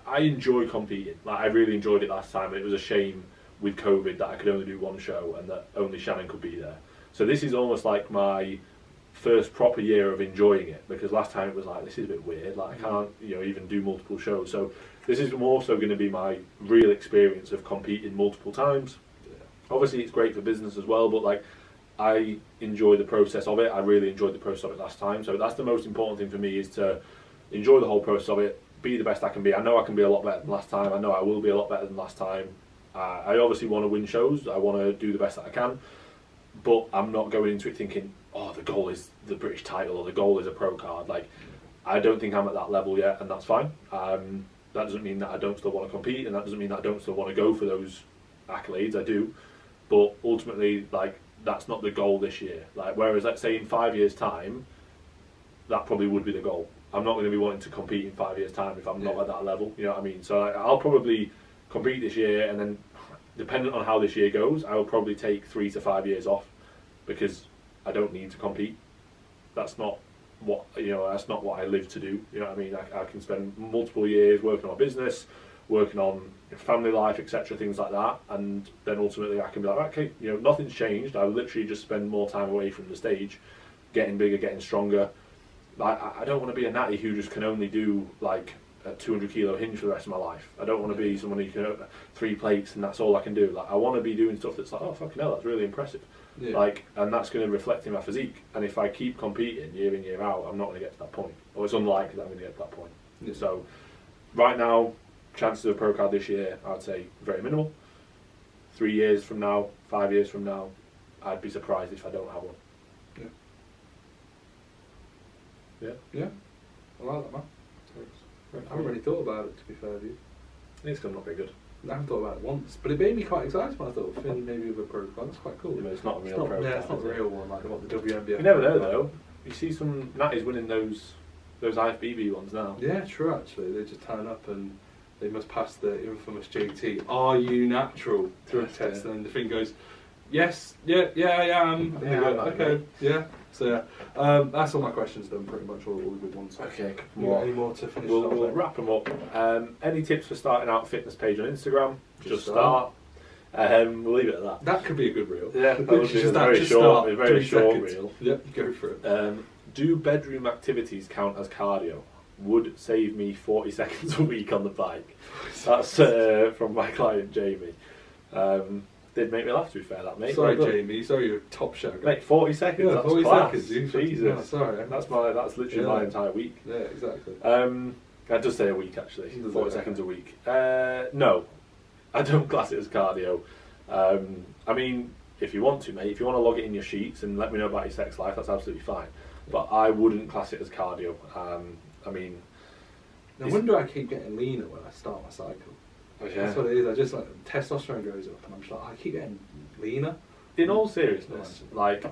I enjoy competing. Like, I really enjoyed it last time, and it was a shame with COVID that I could only do one show and that only Shannon could be there. So this is almost like my first proper year of enjoying it, because last time it was like, this is a bit weird, like I can't even do multiple shows. So this is more so going to be my real experience of competing multiple times. Obviously it's great for business as well, but like, I enjoy the process of it. I really enjoyed the process of it last time, so that's the most important thing for me, is to enjoy the whole process of it, be the best I can be. I know I can be a lot better than last time. I know I will be a lot better than last time. I obviously want to win shows. I want to do the best that I can, but I'm not going into it thinking, oh, the goal is the British title or the goal is a pro card. Like, I don't think I'm at that level yet, and that's fine. That doesn't mean that I don't still want to compete, and that doesn't mean that I don't still want to go for those accolades. I do, but ultimately, like, that's not the goal this year. Like, whereas, let's say in 5 years' time, that probably would be the goal. I'm not going to be wanting to compete in 5 years' time if I'm not at that level. You know what I mean? So I'll probably compete this year, and then depending on how this year goes, I will probably take 3 to 5 years off, because I don't need to compete. That's not what that's not what I live to do. You know what I mean? I can spend multiple years working on my business, working on family life, etc., things like that, and then ultimately I can be like, okay, nothing's changed. I literally just spend more time away from the stage, getting bigger, getting stronger. I don't want to be a natty who just can only do like a 200 kilo hinge for the rest of my life. I don't want to be someone who can 3 plates and that's all I can do. Like, I want to be doing stuff that's like, oh fucking hell, that's really impressive. Yeah. Like, and that's going to reflect in my physique. And if I keep competing year in, year out, I'm not going to get to that point. Or it's unlikely that I'm going to get to that point. Yeah. So right now, chances of a pro card this year, I'd say very minimal. 3 years from now, 5 years from now, I'd be surprised if I don't have one. Yeah, I like that, man. I haven't really thought about it, to be fair with you. It's going to not be good. I haven't thought about it once, but it made me quite excited when I thought Finn maybe with a pro club. That's quite cool. Yeah, but it's not a real pro. Yeah, it's not a real one like what the WNBA. You never know though. You see some natties winning those IFBB ones now. Yeah, true. Actually, they just turn up and they must pass the infamous JT. Are you natural? Drug test, and then the thing goes, yes, yeah, I am. And they go, okay, yeah. So yeah, that's all my questions done. Pretty much all the good ones. Okay. Any more to finish? We'll wrap them up. Any tips for starting out a fitness page on Instagram? Just start. We'll leave it at that. That could be a good reel. Yeah, that would be a very short reel. Yep, go for it. Do bedroom activities count as cardio? Would save me 40 seconds a week on the bike. That's from my client Jamie. Did make me laugh, to be fair, that mate. Sorry, Jamie. Sorry, you're a top shagger. Mate, 40 seconds. Yeah, that's 40 class. seconds. Jesus. No, sorry. That's literally my entire week. Yeah, exactly. I just say a week actually. 40 seconds a week. No, I don't class it as cardio. I mean, if you want to, mate, if you want to log it in your sheets and let me know about your sex life, that's absolutely fine. But I wouldn't class it as cardio. I mean, no wonder I keep getting leaner when I start my cycle. Yeah. That's what it is. I just like testosterone goes up, and I'm just like, I keep getting leaner. In all seriousness, like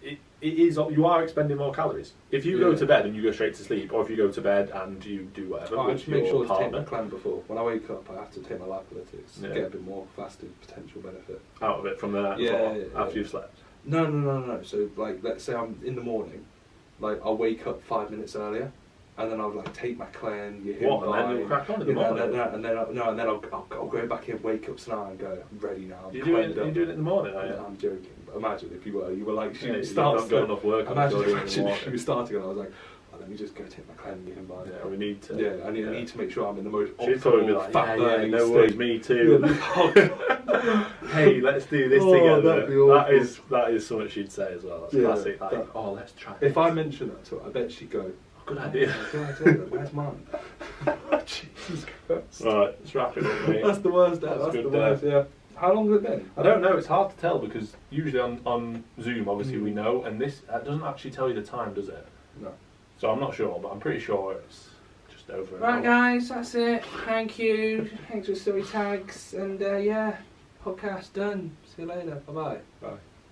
it is. You are expending more calories if you go to bed and you go straight to sleep, or if you go to bed and you do whatever. I with just make your sure to take partner my clan before. When I wake up, I have to take my lipolytics to get a bit more fasted potential benefit out of it from the night before, after you've slept. No. So like, let's say I'm in the morning, like I'll wake up 5 minutes earlier. And then I'll like take my clan, you what, and then you'll crack on in the morning? And then I'll go back in, wake up tonight and go, I'm ready now. You're doing it in the morning, are you? I'm joking. But imagine if you were like, you don't got enough work. Imagine if you were starting and I was like, let me just go take my clan and get him by. Yeah, we need to. Yeah, I need to make sure I'm in the most optimal fat burning no worries, me too. Hey, let's do this together. That is something she'd say as well. That's classic. Like, let's try. If I mention that to her, I bet she'd go, good idea. Where's mine? Jesus Christ. Right, let's wrap it up, mate. That's the worst. That's the worst. Yeah. How long has it been? I don't know. It's hard to tell because usually on Zoom, obviously we know, and this doesn't actually tell you the time, does it? No. So I'm not sure, but I'm pretty sure it's just over. Right, guys, that's it. Thank you. Thanks for story tags, and podcast done. See you later. Bye-bye. Bye.